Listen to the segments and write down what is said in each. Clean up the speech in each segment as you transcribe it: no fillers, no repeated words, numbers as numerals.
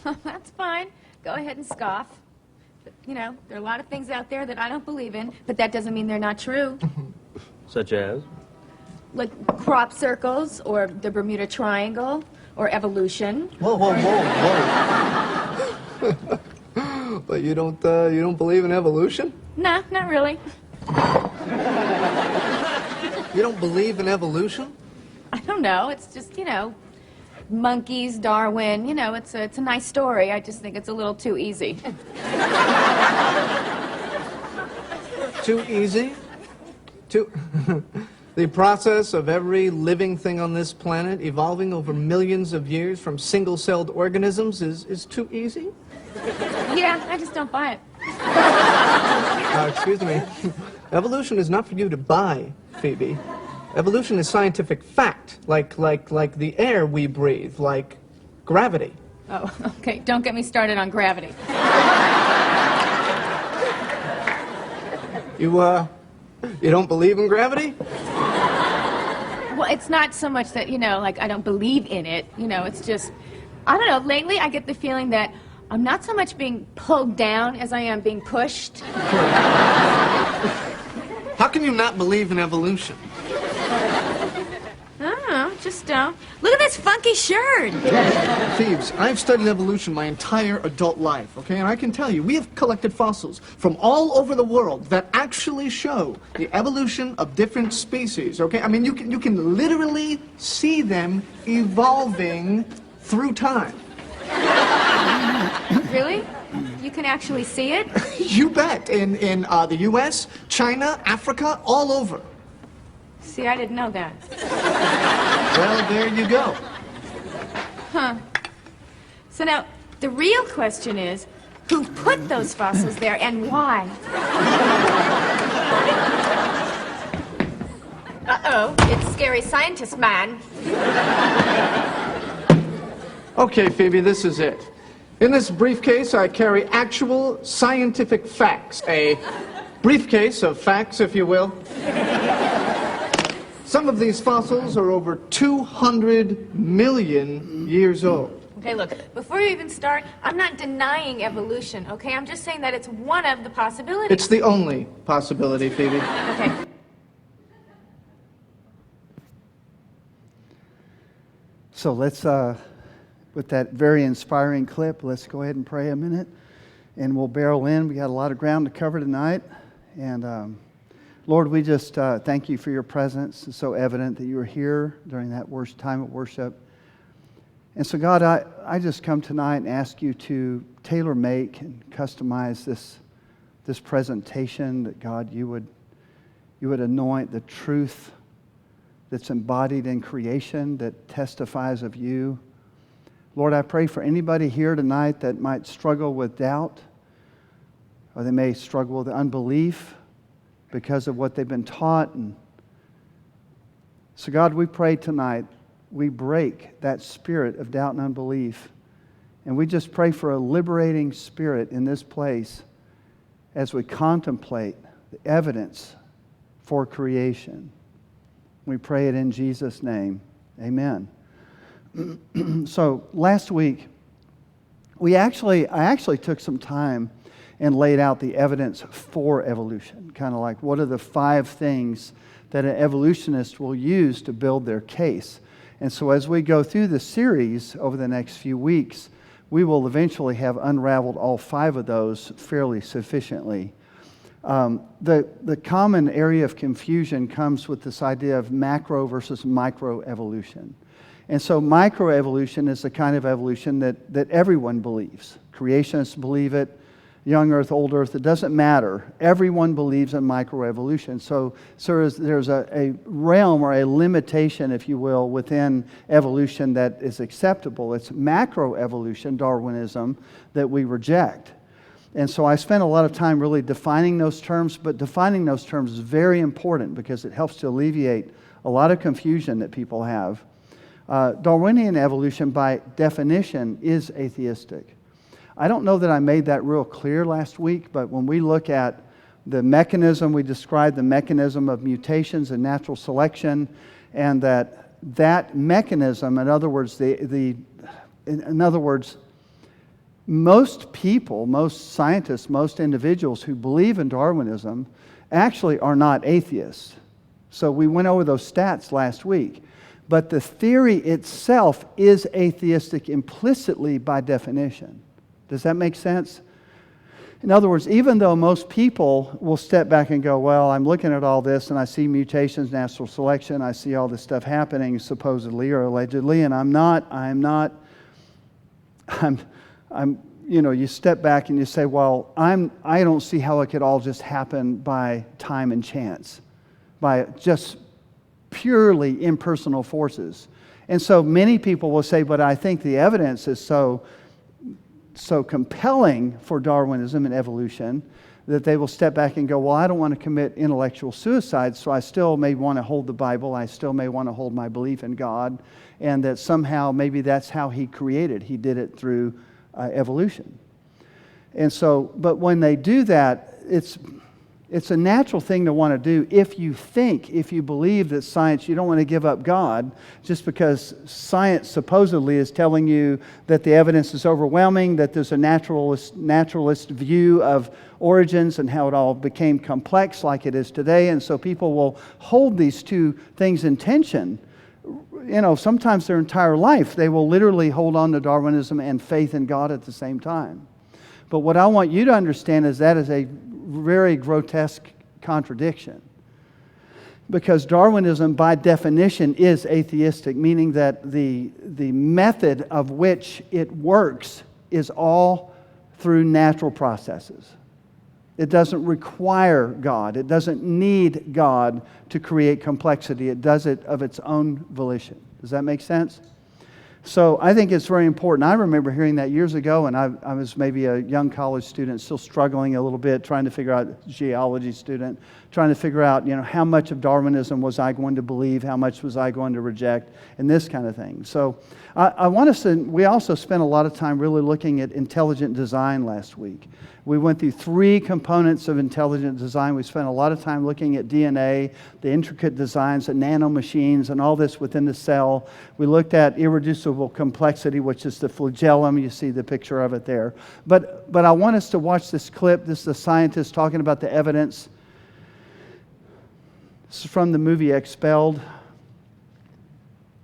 That's fine. Go ahead and scoff. But, there are a lot of things out there that I don't believe in, but that doesn't mean they're not true. Such as? Like crop circles, or the Bermuda Triangle, or evolution. Whoa, whoa, whoa, whoa. But you don't believe in evolution? Nah, not really. You don't believe in evolution? I don't know. It's just, monkeys, Darwin. It's a nice story. I just think it's a little too easy. Too easy? The process of every living thing on this planet evolving over millions of years from single-celled organisms is too easy? Yeah, I just don't buy it. Excuse me. Evolution is not for you to buy, Phoebe. Evolution is scientific fact, like the air we breathe, like gravity. Oh, okay. Don't get me started on gravity. You don't believe in gravity? Well, it's not so much that, I don't believe in it. It's just, I don't know, lately I get the feeling that I'm not so much being pulled down as I am being pushed. How can you not believe in evolution? I don't know, just look at this funky shirt. Thieves, I've studied evolution my entire adult life, okay? And I can tell you, we have collected fossils from all over the world that actually show the evolution of different species, okay? I mean, you can literally see them evolving through time. Really? You can actually see it? You bet. In the U.S., China, Africa, all over. See, I didn't know that. Well, there you go. Huh. So now, the real question is, who put those fossils there and why? Uh-oh, it's Scary Scientist Man. Okay, Phoebe, this is it. In this briefcase, I carry actual scientific facts. A briefcase of facts, if you will. Some of these fossils are over 200 million years old. Okay, look, before you even start, I'm not denying evolution, okay? I'm just saying that it's one of the possibilities. It's the only possibility, Phoebe. Okay. So let's, with that very inspiring clip, let's go ahead and pray a minute, and we'll barrel in. We got a lot of ground to cover tonight, and Lord, we just thank you for your presence. It's so evident that you are here during that time of worship. And so, God, I just come tonight and ask you to tailor-make and customize this presentation, that, God, you would anoint the truth that's embodied in creation, that testifies of you. Lord, I pray for anybody here tonight that might struggle with doubt, or they may struggle with unbelief because of what they've been taught. And so, God, we pray tonight, we break that spirit of doubt and unbelief. And we just pray for a liberating spirit in this place as we contemplate the evidence for creation. We pray it in Jesus' name. Amen. So last week, I actually took some time and laid out the evidence for evolution, kind of like what are the 5 things that an evolutionist will use to build their case. And so as we go through the series over the next few weeks, we will eventually have unraveled all 5 of those fairly sufficiently. The common area of confusion comes with this idea of macro versus microevolution. And so microevolution is the kind of evolution that everyone believes. Creationists believe it, young earth, old earth, it doesn't matter. Everyone believes in microevolution. So there's a realm or a limitation, if you will, within evolution that is acceptable. It's macroevolution, Darwinism, that we reject. And so I spent a lot of time really defining those terms, but defining those terms is very important because it helps to alleviate a lot of confusion that people have. Darwinian evolution, by definition, is atheistic. I don't know that I made that real clear last week, but when we look at the mechanism, we described the mechanism of mutations and natural selection, and that mechanism, in other words, most people, most scientists, most individuals who believe in Darwinism actually are not atheists. So we went over those stats last week. But the theory itself is atheistic implicitly by definition. Does that make sense? In other words, even though most people will step back and go, well, I'm looking at all this and I see mutations, natural selection, I see all this stuff happening supposedly or allegedly, and you step back and you say, well, I don't see how it could all just happen by time and chance, by just purely impersonal forces. And so many people will say, but I think the evidence is so compelling for Darwinism and evolution that they will step back and go, well, I don't want to commit intellectual suicide, so I still may want to hold the Bible, I still may want to hold my belief in God, and that somehow maybe that's how he created. He did it through evolution. And so, but when they do that, it's a natural thing to want to do if you believe that science, you don't want to give up God just because science supposedly is telling you that the evidence is overwhelming, that there's a naturalist view of origins and how it all became complex like it is today. And so people will hold these two things in tension. Sometimes their entire life, they will literally hold on to Darwinism and faith in God at the same time. But what I want you to understand is that is a very grotesque contradiction. Because Darwinism, by definition, is atheistic, meaning that the method of which it works is all through natural processes. It doesn't require God. It doesn't need God to create complexity. It does it of its own volition. Does that make sense? So I think it's very important. I remember hearing that years ago, and I was maybe a young college student, still struggling a little bit, trying to figure out, geology student, trying to figure out, how much of Darwinism was I going to believe, how much was I going to reject, and this kind of thing. So we also spent a lot of time really looking at intelligent design last week. We went through 3 components of intelligent design. We spent a lot of time looking at DNA, the intricate designs of nanomachines and all this within the cell. We looked at irreducible complexity, which is the flagellum. You see the picture of it there. But I want us to watch this clip. This is a scientist talking about the evidence. This is from the movie Expelled.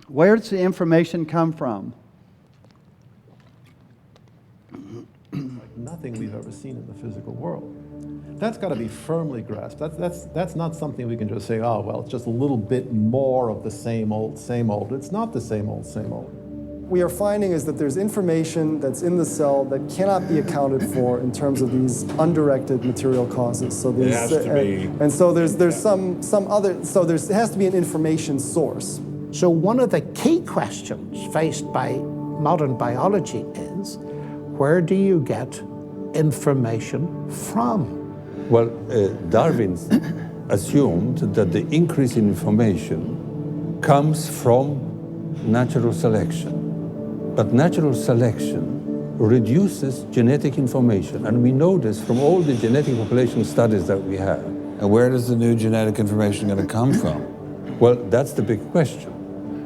Where does the information come from? Nothing we've ever seen in the physical world. That's got to be firmly grasped. That's not something we can just say, oh, well, it's just a little bit more of the same old, same old. It's not the same old, same old. We are finding is that there's information that's in the cell that cannot be accounted for in terms of these undirected material causes. So It has to be. and so there's some other, so it has to be an information source. So one of the key questions faced by modern biology is, where do you get information from? Well, Darwin assumed that the increase in information comes from natural selection. But natural selection reduces genetic information, and we know this from all the genetic population studies that we have. And where does the new genetic information going to come from? Well, that's the big question.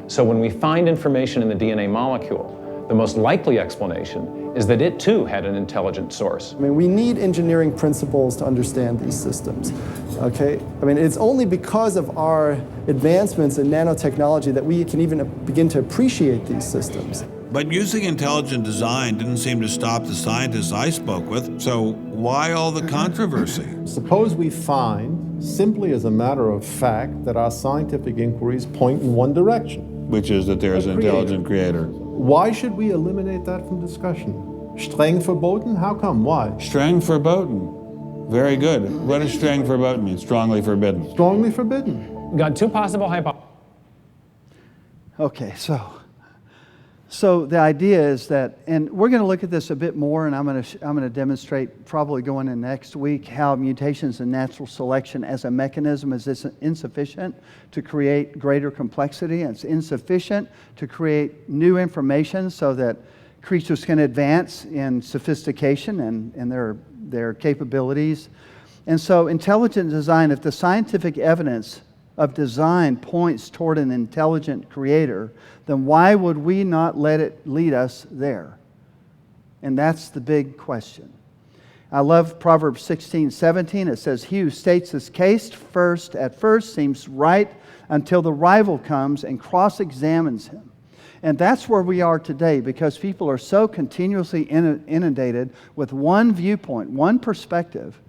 So when we find information in the DNA molecule, the most likely explanation is that it too had an intelligent source. I mean, we need engineering principles to understand these systems, okay? I mean, it's only because of our advancements in nanotechnology that we can even begin to appreciate these systems. But using intelligent design didn't seem to stop the scientists I spoke with, so why all the controversy? Suppose we find, simply as a matter of fact, that our scientific inquiries point in one direction. Which is that there's an intelligent creator. Why should we eliminate that from discussion? Streng verboten? How come? Why? Streng verboten. Very good. What does streng verboten mean? Strongly forbidden. Strongly forbidden. We got 2 possible hypotheses. Okay, so the idea is that, and we're going to look at this a bit more, and I'm going to demonstrate probably going in next week how mutations and natural selection as a mechanism is insufficient to create greater complexity, and it's insufficient to create new information so that creatures can advance in sophistication and their capabilities. And so intelligent design, if the scientific evidence of design points toward an intelligent creator, then why would we not let it lead us there? And that's the big question. I love Proverbs 16:17. It says, "He who states his case at first seems right until the rival comes and cross-examines him." And that's where we are today, because people are so continuously inundated with one viewpoint, one perspective,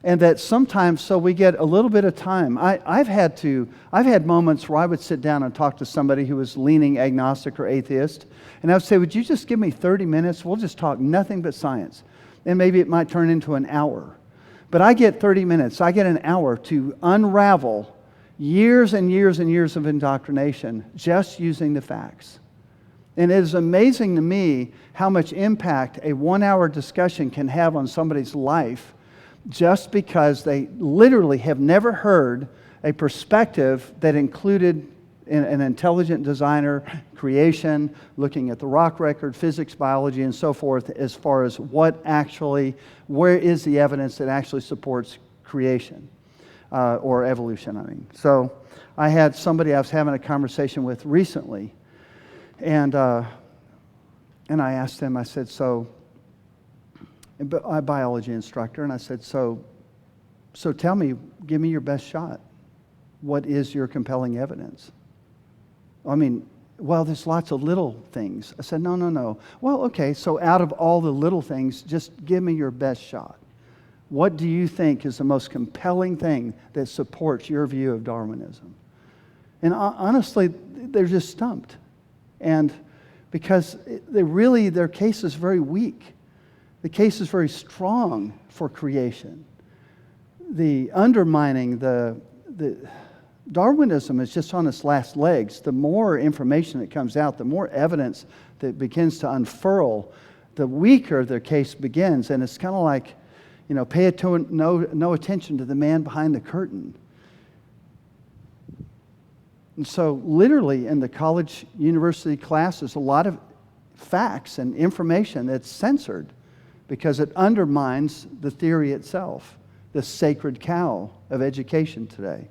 and that sometimes, so we get a little bit of time. I've had moments where I would sit down and talk to somebody who was leaning agnostic or atheist, and I would say, "Would you just give me 30 minutes? We'll just talk nothing but science." And maybe it might turn into an hour. But I get 30 minutes, I get an hour to unravel years and years and years of indoctrination just using the facts. And it is amazing to me how much impact a 1-hour discussion can have on somebody's life just because they literally have never heard a perspective that included an intelligent designer, creation, looking at the rock record, physics, biology, and so forth, as far as where is the evidence that actually supports creation, or evolution, I mean. So I had somebody I was having a conversation with recently, and I asked them, I said, I'm a biology instructor, and I said, so tell me, give me your best shot. What is your compelling evidence? I mean, well, there's lots of little things. I said, no. Well, okay, so out of all the little things, just give me your best shot. What do you think is the most compelling thing that supports your view of Darwinism? And honestly, they're just stumped. And because their case is very weak. The case is very strong for creation. The undermining, the Darwinism is just on its last legs. The more information that comes out, the more evidence that begins to unfurl, the weaker their case begins. And it's kind of like, pay no attention to the man behind the curtain. And so literally in the college, university classes, a lot of facts and information that's censored because it undermines the theory itself, the sacred cow of education today.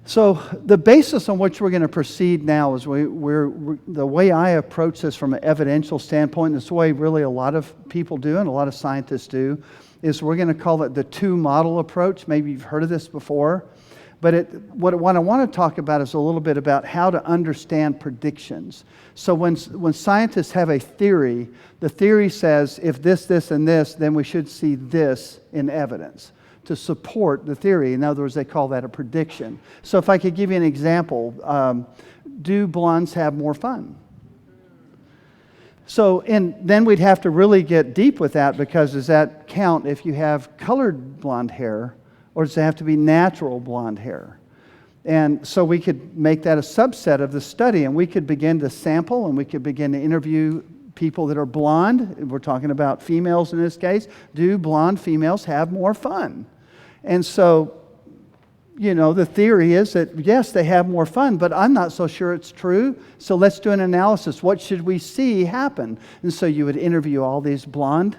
So the basis on which we're going to proceed now is the way I approach this from an evidential standpoint, this way really a lot of people do and a lot of scientists do, is we're going to call it the two-model approach. Maybe you've heard of this before. But what I want to talk about is a little bit about how to understand predictions. So when scientists have a theory, the theory says if this, this, and this, then we should see this in evidence to support the theory. In other words, they call that a prediction. So if I could give you an example, do blondes have more fun? So, and then we'd have to really get deep with that, because does that count if you have colored blonde hair, or does it have to be natural blonde hair? And so we could make that a subset of the study, and we could begin to sample, and we could begin to interview people that are blonde. We're talking about females in this case. Do blonde females have more fun? And so, the theory is that, yes, they have more fun, but I'm not so sure it's true. So let's do an analysis. What should we see happen? And so you would interview all these blonde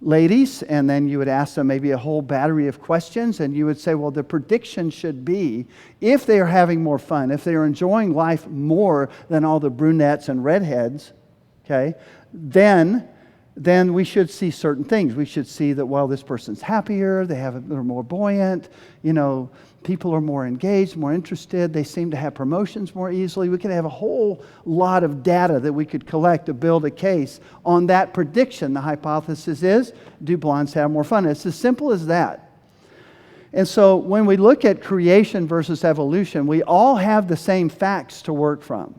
ladies, and then you would ask them maybe a whole battery of questions, and you would say, well, the prediction should be, if they are having more fun, if they are enjoying life more than all the brunettes and redheads, okay, then we should see certain things. We should see that, well, this person's happier, they're more buoyant, people are more engaged, more interested, they seem to have promotions more easily. We could have a whole lot of data that we could collect to build a case on that prediction. The hypothesis is, do blondes have more fun? It's as simple as that. And so when we look at creation versus evolution, we all have the same facts to work from.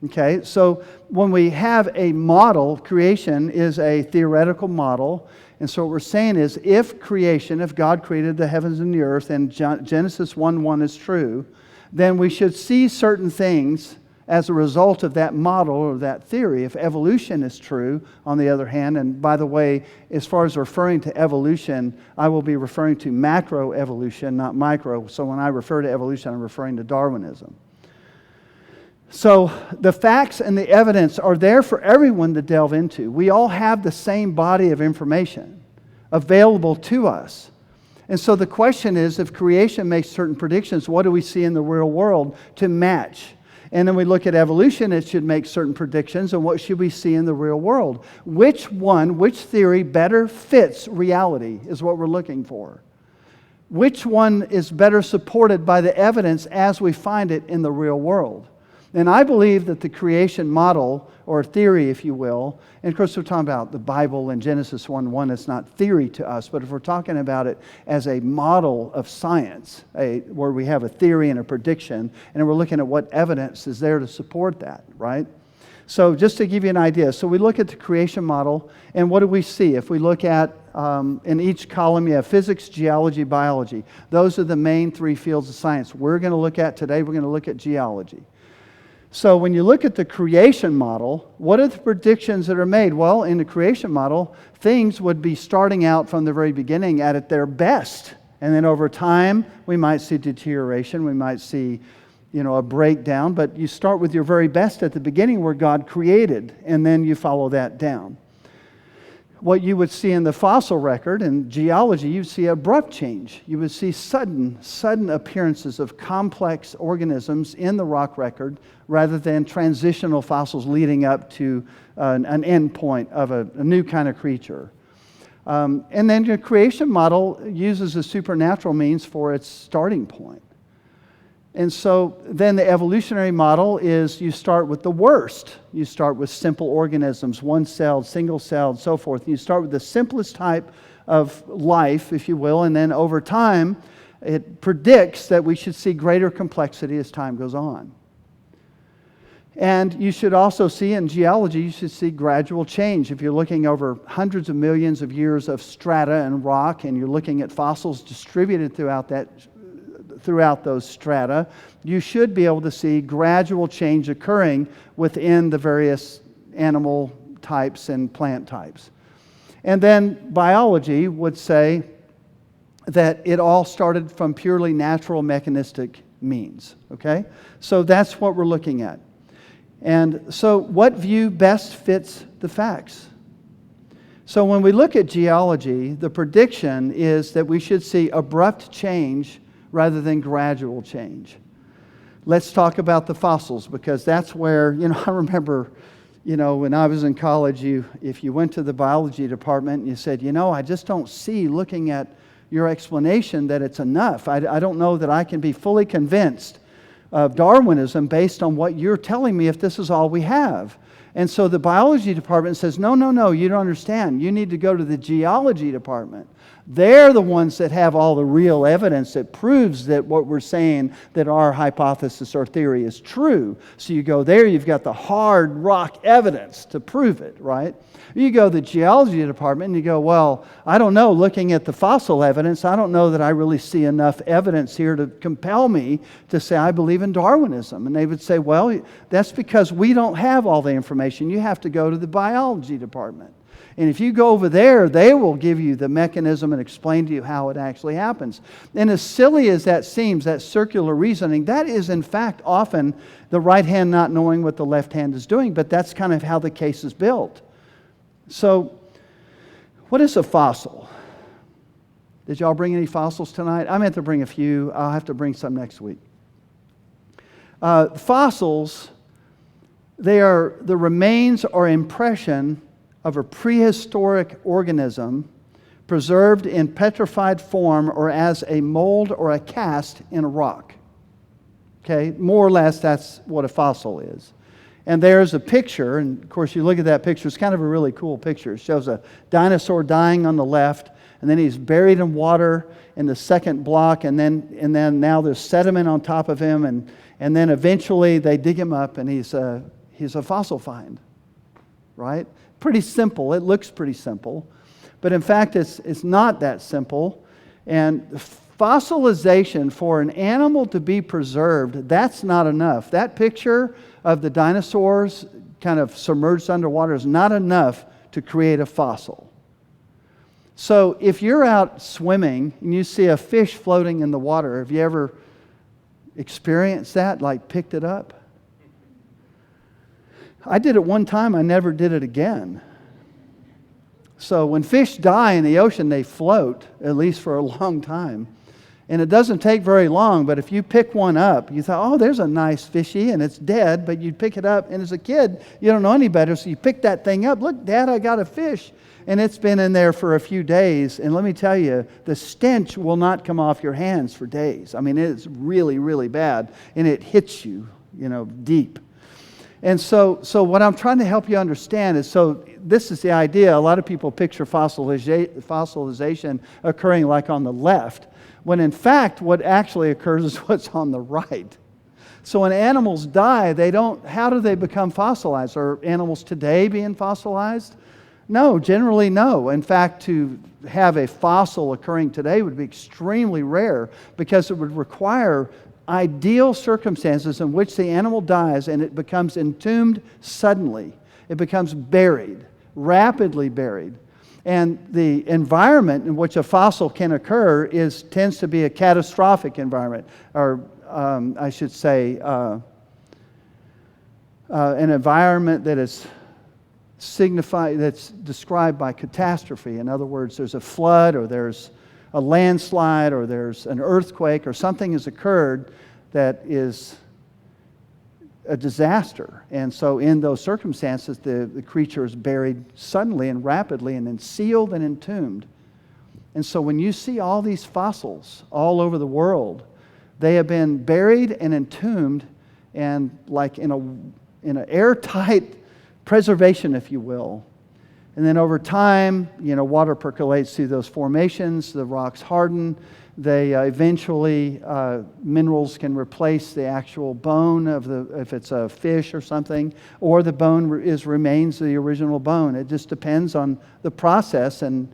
Okay, so when we have a model, creation is a theoretical model. And so what we're saying is, if God created the heavens and the earth, and Genesis 1:1 is true, then we should see certain things as a result of that model or that theory. If evolution is true, on the other hand, and by the way, as far as referring to evolution, I will be referring to macroevolution, not micro. So when I refer to evolution, I'm referring to Darwinism. So the facts and the evidence are there for everyone to delve into. We all have the same body of information available to us. And so the question is, if creation makes certain predictions, what do we see in the real world to match? And then we look at evolution, it should make certain predictions on what should we see in the real world. Which theory better fits reality is what we're looking for. Which one is better supported by the evidence as we find it in the real world? And I believe that the creation model, or theory, if you will, and of course we're talking about the Bible and Genesis 1:1, it's not theory to us, but if we're talking about it as a model of science, where we have a theory and a prediction, and we're looking at what evidence is there to support that, right? So just to give you an idea, so we look at the creation model, and what do we see? If we look at, in each column, you have physics, geology, biology. Those are the main three fields of science. We're going to look at today, we're going to look at geology. So when you look at the creation model, what are the predictions that are made? Well, in the creation model, things would be starting out from the very beginning at their best. And then over time, we might see deterioration, we might see, a breakdown, but you start with your very best at the beginning where God created, and then you follow that down. What you would see in the fossil record and geology, you'd see abrupt change. You would see sudden appearances of complex organisms in the rock record rather than transitional fossils leading up to an end point of a new kind of creature. And then your creation model uses a supernatural means for its starting point. And so then the evolutionary model is you start with the worst. You start with simple organisms, one-celled, single-celled, so forth. You start with the simplest type of life, if you will, and then over time, it predicts that we should see greater complexity as time goes on. And you should also see in geology, you should see gradual change. If you're looking over hundreds of millions of years of strata and rock, and you're looking at fossils distributed throughout those strata, you should be able to see gradual change occurring within the various animal types and plant types. And then biology would say that it all started from purely natural mechanistic means, okay? So that's what we're looking at. And so what view best fits the facts? So when we look at geology, the prediction is that we should see abrupt change rather than gradual change. Let's talk about the fossils, because that's where, I remember, when I was in college, if you went to the biology department and you said, I just don't see, looking at your explanation, that it's enough. I don't know that I can be fully convinced of Darwinism based on what you're telling me if this is all we have. And so the biology department says, no, you don't understand. You need to go to the geology department. They're the ones that have all the real evidence that proves that what we're saying, that our hypothesis or theory is true. So you go there, you've got the hard rock evidence to prove it, right? You go to the geology department and you go, well, I don't know, looking at the fossil evidence, I don't know that I really see enough evidence here to compel me to say I believe in Darwinism. And they would say, well, that's because we don't have all the information. You have to go to the biology department. And if you go over there, they will give you the mechanism and explain to you how it actually happens. And as silly as that seems, that circular reasoning, that is in fact often the right hand not knowing what the left hand is doing, but that's kind of how the case is built. So, what is a fossil? Did y'all bring any fossils tonight? I meant to bring a few. I'll have to bring some next week. Fossils, they are the remains or impression of a prehistoric organism preserved in petrified form or as a mold or a cast in a rock. Okay, more or less that's what a fossil is. And there's a picture, and of course you look at that picture, it's kind of a really cool picture. It shows a dinosaur dying on the left, and then he's buried in water in the second block, and then now there's sediment on top of him, and then eventually they dig him up, and he's a fossil find, right? Pretty simple. It looks pretty simple. But in fact, it's not that simple. And fossilization, for an animal to be preserved, that's not enough. That picture of the dinosaurs kind of submerged underwater is not enough to create a fossil. So if you're out swimming and you see a fish floating in the water, have you ever experienced that, like picked it up? I did it one time, I never did it again. So when fish die in the ocean, they float, at least for a long time. And it doesn't take very long, but if you pick one up, you thought, oh, there's a nice fishy, and it's dead, but you pick it up, and as a kid, you don't know any better, so you pick that thing up. Look, Dad, I got a fish. And it's been in there for a few days, and let me tell you, the stench will not come off your hands for days. I mean, it is really, really bad, and it hits you, deep. And so what I'm trying to help you understand is, so this is the idea. A lot of people picture fossilization occurring like on the left, when in fact what actually occurs is what's on the right. So when animals die, how do they become fossilized? Are animals today being fossilized? No, generally no. In fact, to have a fossil occurring today would be extremely rare because it would require ideal circumstances in which the animal dies and it becomes entombed suddenly. It becomes buried, rapidly buried. And the environment in which a fossil can occur tends to be a catastrophic environment, or I should say an environment that is that's described by catastrophe. In other words, there's a flood, or there's a landslide, or there's an earthquake, or something has occurred that is a disaster. And so in those circumstances, the creature is buried suddenly and rapidly and then sealed and entombed. And so when you see all these fossils all over the world, they have been buried and entombed and like in an airtight preservation, if you will. And then over time, water percolates through those formations, the rocks harden, they eventually, minerals can replace the actual bone if it's a fish or something, or the bone remains the original bone. It just depends on the process and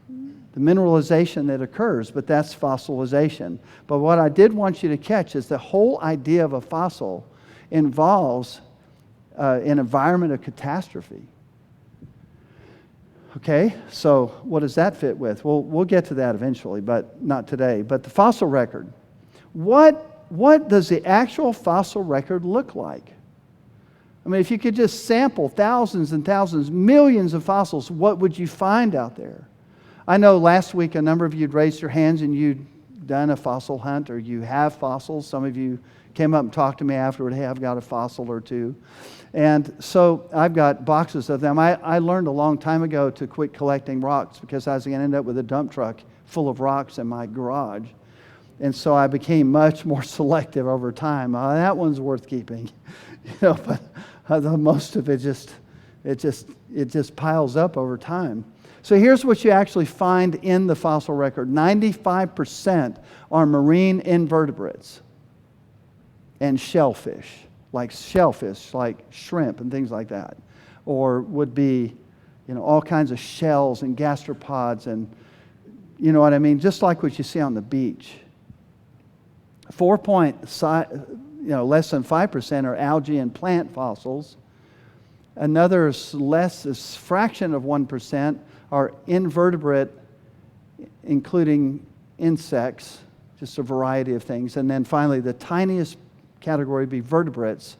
the mineralization that occurs, but that's fossilization. But what I did want you to catch is the whole idea of a fossil involves an environment of catastrophe. Okay, so what does that fit with? Well, we'll get to that eventually, but not today. But the fossil record. What does the actual fossil record look like? I mean, if you could just sample thousands and thousands, millions of fossils, what would you find out there? I know last week a number of you had raised your hands and you'd done a fossil hunt, or you have fossils. Some of you came up and talked to me afterward, hey, I've got a fossil or two. And so I've got boxes of them. I learned a long time ago to quit collecting rocks because I was going to end up with a dump truck full of rocks in my garage. And so I became much more selective over time. That one's worth keeping, but most of it just piles up over time. So here's what you actually find in the fossil record. 95% are marine invertebrates and shellfish, like shrimp and things like that, or would be, all kinds of shells and gastropods and, you know what I mean, just like what you see on the beach. Less than 5% are algae and plant fossils. Another fraction of 1% are invertebrate, including insects, just a variety of things. And then finally, the tiniest category would be vertebrates,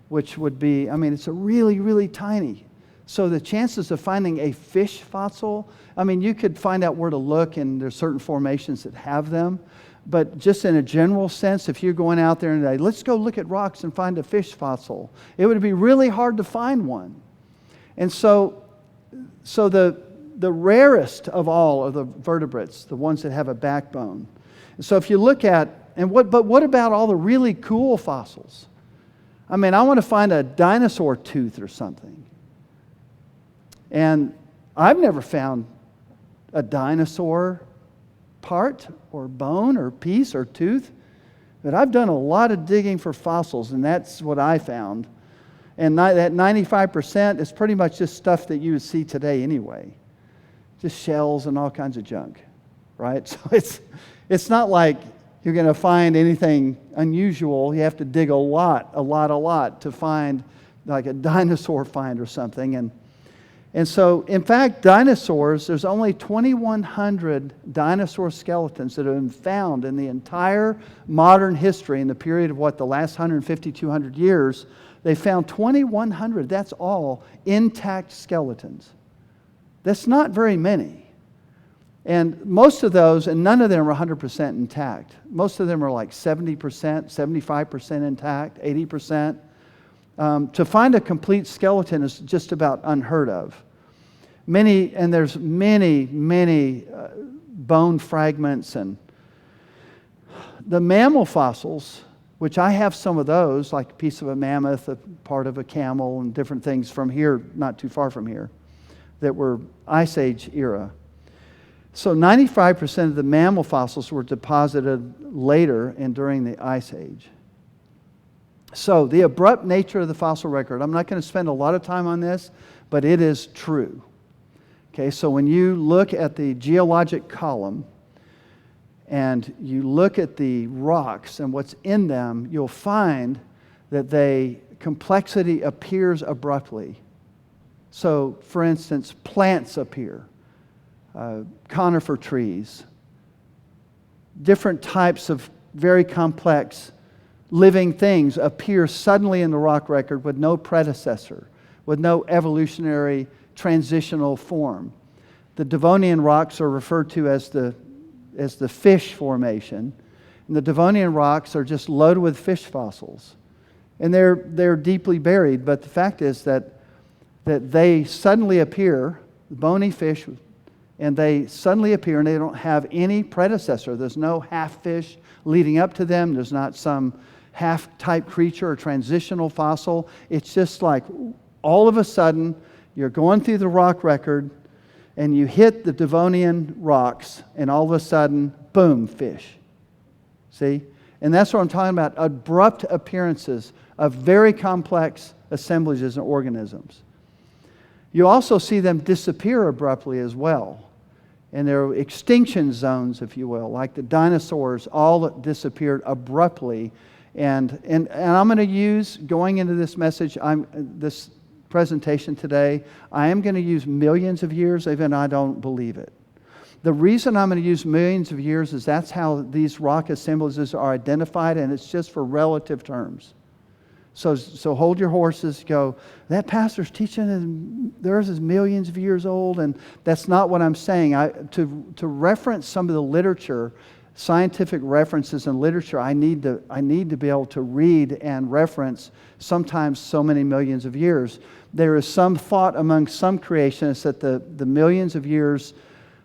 which would be, it's a really, really tiny. So the chances of finding a fish fossil, you could find out where to look, and there's certain formations that have them. But just in a general sense, if you're going out there and say, let's go look at rocks and find a fish fossil, it would be really hard to find one. And so the rarest of all are the vertebrates, the ones that have a backbone. So if you look at, but what about all the really cool fossils? I want to find a dinosaur tooth or something. And I've never found a dinosaur part or bone or piece or tooth. But I've done a lot of digging for fossils, and that's what I found. And that 95% is pretty much just stuff that you would see today anyway. Just shells and all kinds of junk, right? So it's not like you're going to find anything unusual. You have to dig a lot to find like a dinosaur find or something. And so, in fact, dinosaurs, there's only 2,100 dinosaur skeletons that have been found in the entire modern history in the period of the last 150, 200 years. They found 2,100, that's all, intact skeletons. That's not very many. And most of those, and none of them are 100% intact. Most of them are like 70%, 75% intact, 80%. To find a complete skeleton is just about unheard of. There's many bone fragments, and the mammal fossils, which I have some of those, like a piece of a mammoth, a part of a camel, and different things from here, not too far from here, that were Ice Age era. So 95% of the mammal fossils were deposited later and during the Ice Age. So the abrupt nature of the fossil record, I'm not going to spend a lot of time on this, but it is true. Okay, so when you look at the geologic column and you look at the rocks and what's in them, you'll find that complexity appears abruptly. So, for instance, plants appear, conifer trees, different types of very complex living things appear suddenly in the rock record with no predecessor, with no evolutionary transitional form. The Devonian rocks are referred to as the fish formation, and the Devonian rocks are just loaded with fish fossils, and they're deeply buried. But the fact is that they suddenly appear, bony fish, and they suddenly appear, and they don't have any predecessor. There's no half fish leading up to them. There's not some half-type creature or transitional fossil. It's just like all of a sudden you're going through the rock record and you hit the Devonian rocks, and all of a sudden, boom, fish. See? And that's what I'm talking about, abrupt appearances of very complex assemblages and organisms. You also see them disappear abruptly as well. And there are extinction zones, if you will, like the dinosaurs, all disappeared abruptly. And I'm going to use, going into this message, this presentation today, I am going to use millions of years, even I don't believe it. The reason I'm going to use millions of years is that's how these rock assemblages are identified, and it's just for relative terms. So hold your horses, go, that pastor's teaching theirs is millions of years old, and that's not what I'm saying. To reference some of the literature, scientific references in literature, I need to be able to read and reference sometimes so many millions of years. There is some thought among some creationists that the millions of years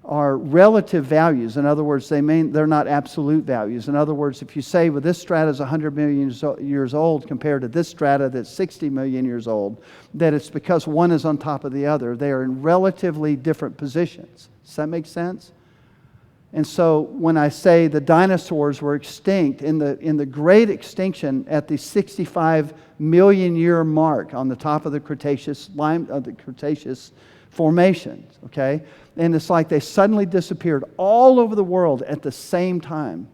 are relative values. In other words, they're not absolute values. In other words, if you say, well, this strata is 100 million years old compared to this strata that's 60 million years old, that it's because one is on top of the other. They are in relatively different positions. Does that make sense? And so when I say the dinosaurs were extinct, in the great extinction at the 65 million year mark on the top of the Cretaceous formations, okay? And it's like they suddenly disappeared all over the world at the same time.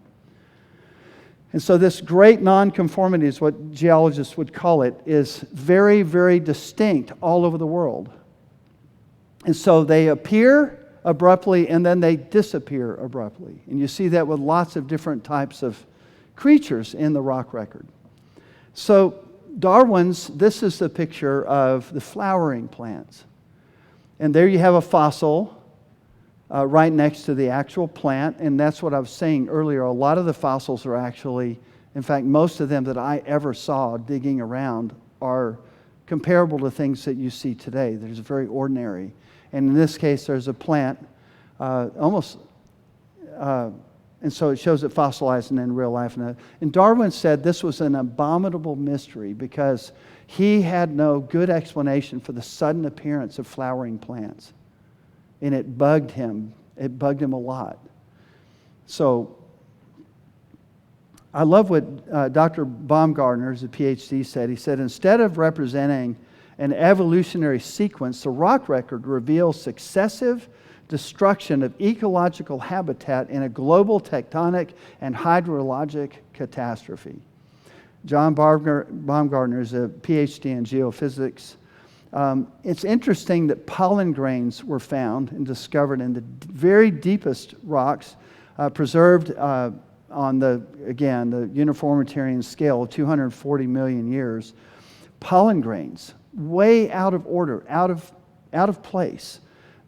And so this great nonconformity is what geologists would call it, is very, very distinct all over the world. And so they appear abruptly and then they disappear abruptly. And you see that with lots of different types of creatures in the rock record. So this is the picture of the flowering plants. And there you have a fossil right next to the actual plant, and that's what I was saying earlier. A lot of the fossils are actually, in fact, most of them that I ever saw digging around are comparable to things that you see today. They're very ordinary. And in this case, there's a plant, and so it shows it fossilized and in real life. And Darwin said this was an abominable mystery because he had no good explanation for the sudden appearance of flowering plants. And it bugged him. It bugged him a lot. So I love what Dr. Baumgartner, who's a PhD, said. He said, instead of representing an evolutionary sequence, the rock record reveals successive destruction of ecological habitat in a global tectonic and hydrologic catastrophe. John Baumgartner is a PhD in geophysics. It's interesting that pollen grains were found and discovered in the very deepest rocks, preserved on the uniformitarian scale of 240 million years. Pollen grains, way out of order, out of place.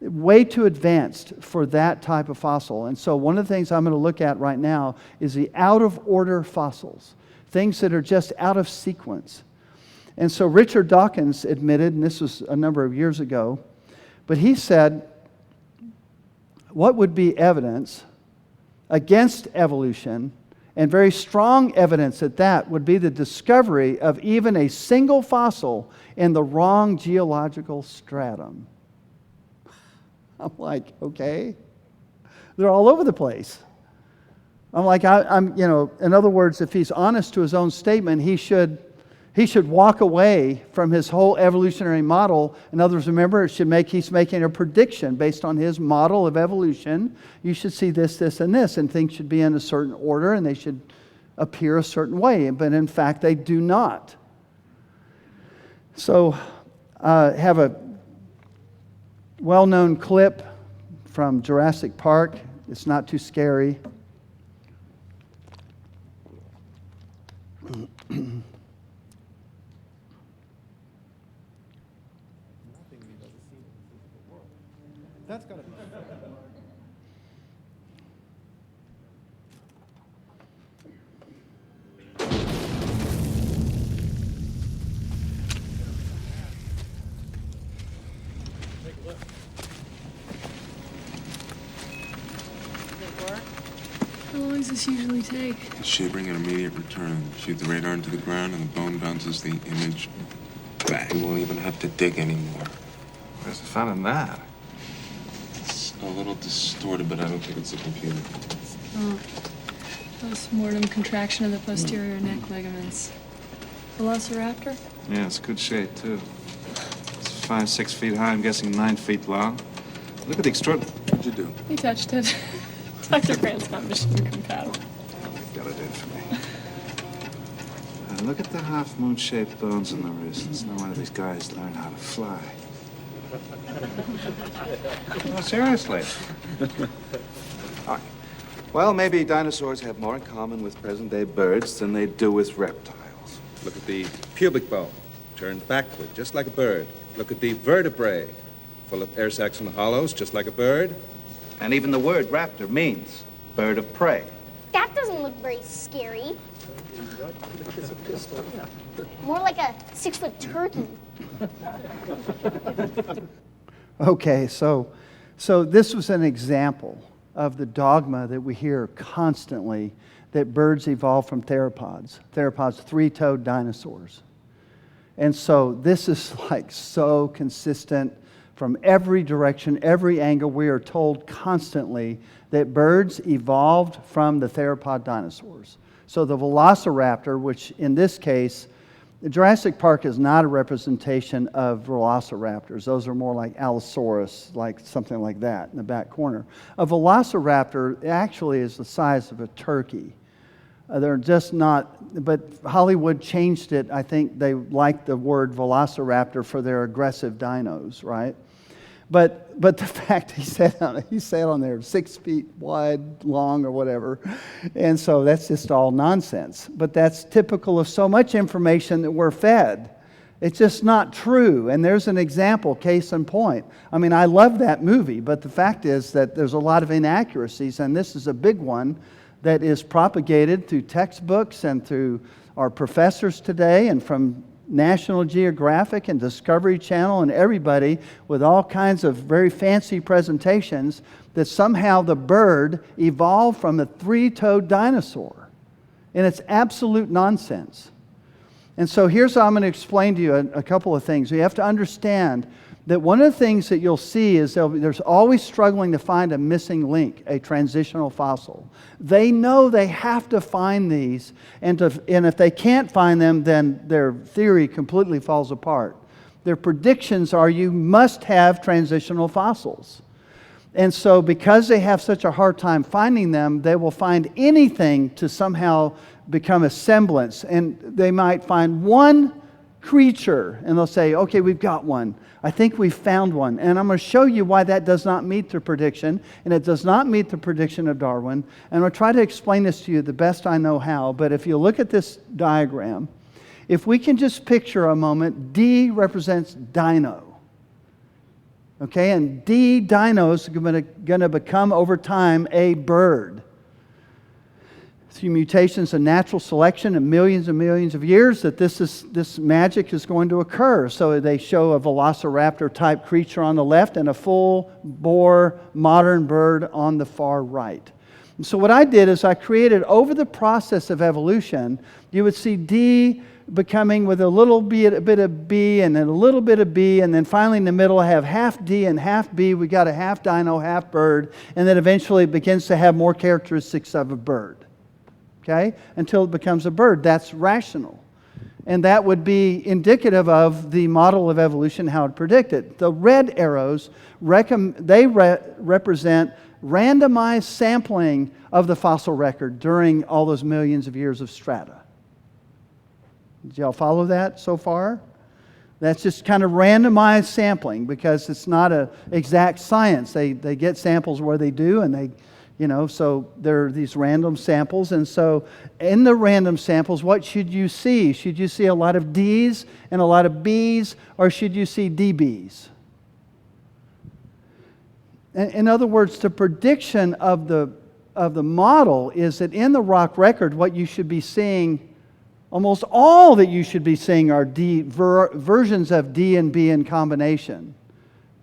way too advanced for that type of fossil. And so one of the things I'm going to look at right now is the out-of-order fossils, things that are just out of sequence. And so Richard Dawkins admitted, and this was a number of years ago, but he said, what would be evidence against evolution, and very strong evidence at that, would be the discovery of even a single fossil in the wrong geological stratum. I'm like, okay. They're all over the place. I'm like, in other words, if he's honest to his own statement, he should walk away from his whole evolutionary model. In other words, remember, he's making a prediction based on his model of evolution. You should see this, this, and this, and things should be in a certain order, and they should appear a certain way. But in fact, they do not. So, have a well-known clip from Jurassic Park. It's not too scary. That's got to be. How long does this usually take? Shivering an immediate return. Shoot the radar into the ground and the bone bounces the image back. You won't even have to dig anymore. Where's the fun in that? It's a little distorted, but I don't think it's a computer. Oh. Post-mortem contraction of the posterior neck ligaments. Velociraptor? Yeah, it's good shape, too. It's 5-6 feet high, I'm guessing 9 feet long. Look at the extraordinary... What'd you do? He touched it. Dr. Grant's not mission compatible. Got it in for me. And look at the half-moon-shaped bones in the wrists. No wonder these guys learn how to fly. No, seriously. All right. Well, maybe dinosaurs have more in common with present-day birds than they do with reptiles. Look at the pubic bone, turned backward, just like a bird. Look at the vertebrae, full of air sacs and hollows, just like a bird. And even the word raptor means bird of prey. That doesn't look very scary. More like a 6-foot turkey. Okay, so this was an example of the dogma that we hear constantly, that birds evolved from theropods. Theropods, three-toed dinosaurs. And so this is like so consistent from every direction, every angle. We are told constantly that birds evolved from the theropod dinosaurs. So the velociraptor, which in this case, Jurassic Park is not a representation of velociraptors. Those are more like Allosaurus, like something like that in the back corner. A velociraptor actually is the size of a turkey. They're just not, but Hollywood changed it. I think they liked the word velociraptor for their aggressive dinos, right? But the fact he said on there 6 feet wide, long, or whatever, and so that's just all nonsense. But that's typical of so much information that we're fed. It's just not true. And there's an example, case in point. I mean, I love that movie, but the fact is that there's a lot of inaccuracies, and this is a big one that is propagated through textbooks and through our professors today and from National Geographic and Discovery Channel and everybody with all kinds of very fancy presentations that somehow the bird evolved from a three-toed dinosaur. And it's absolute nonsense. And so here's how I'm going to explain to you a couple of things. You have to understand that one of the things that you'll see is there's always struggling to find a missing link, a transitional fossil. They know they have to find these, and if they can't find them, then their theory completely falls apart. Their predictions are you must have transitional fossils. And so because they have such a hard time finding them, they will find anything to somehow become a semblance. And they might find one creature, and they'll say, okay, we've got one. I think we've found one. And I'm going to show you why that does not meet the prediction, and it does not meet the prediction of Darwin. And I'll try to explain this to you the best I know how. But if you look at this diagram, if we can just picture a moment, D represents dino. Okay, and D dinos are going to become over time a bird. Through mutations and natural selection in millions and millions of years that this magic is going to occur. So they show a velociraptor type creature on the left and a full bore modern bird on the far right. And so what I did is I created, over the process of evolution, you would see D becoming with a bit of B and then a little bit of B, and then finally in the middle I have half D and half B. We got a half dino, half bird, and then eventually it begins to have more characteristics of a bird. Okay? Until it becomes a bird. That's rational. And that would be indicative of the model of evolution, how it predicted. The red arrows, represent randomized sampling of the fossil record during all those millions of years of strata. Did y'all follow that so far? That's just kind of randomized sampling because it's not an exact science. They get samples where they do, and they, so there are these random samples. And so in the random samples, what should you see? Should you see a lot of Ds and a lot of Bs, or should you see DBs? In other words, the prediction of the model is that in the rock record, what you should be seeing, almost all that you should be seeing are versions of D and B in combination.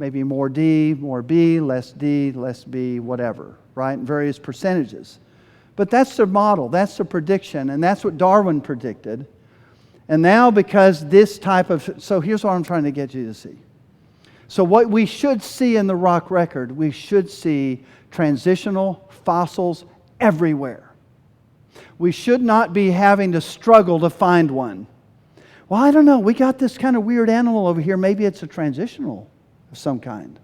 Maybe more D, more B, less B, whatever, right? In various percentages. But that's the model, that's the prediction, and that's what Darwin predicted. And now because this type of, so here's what I'm trying to get you to see. So what we should see in the rock record, we should see transitional fossils everywhere. We should not be having to struggle to find one. Well, I don't know. We got this kind of weird animal over here. Maybe it's a transitional of some kind.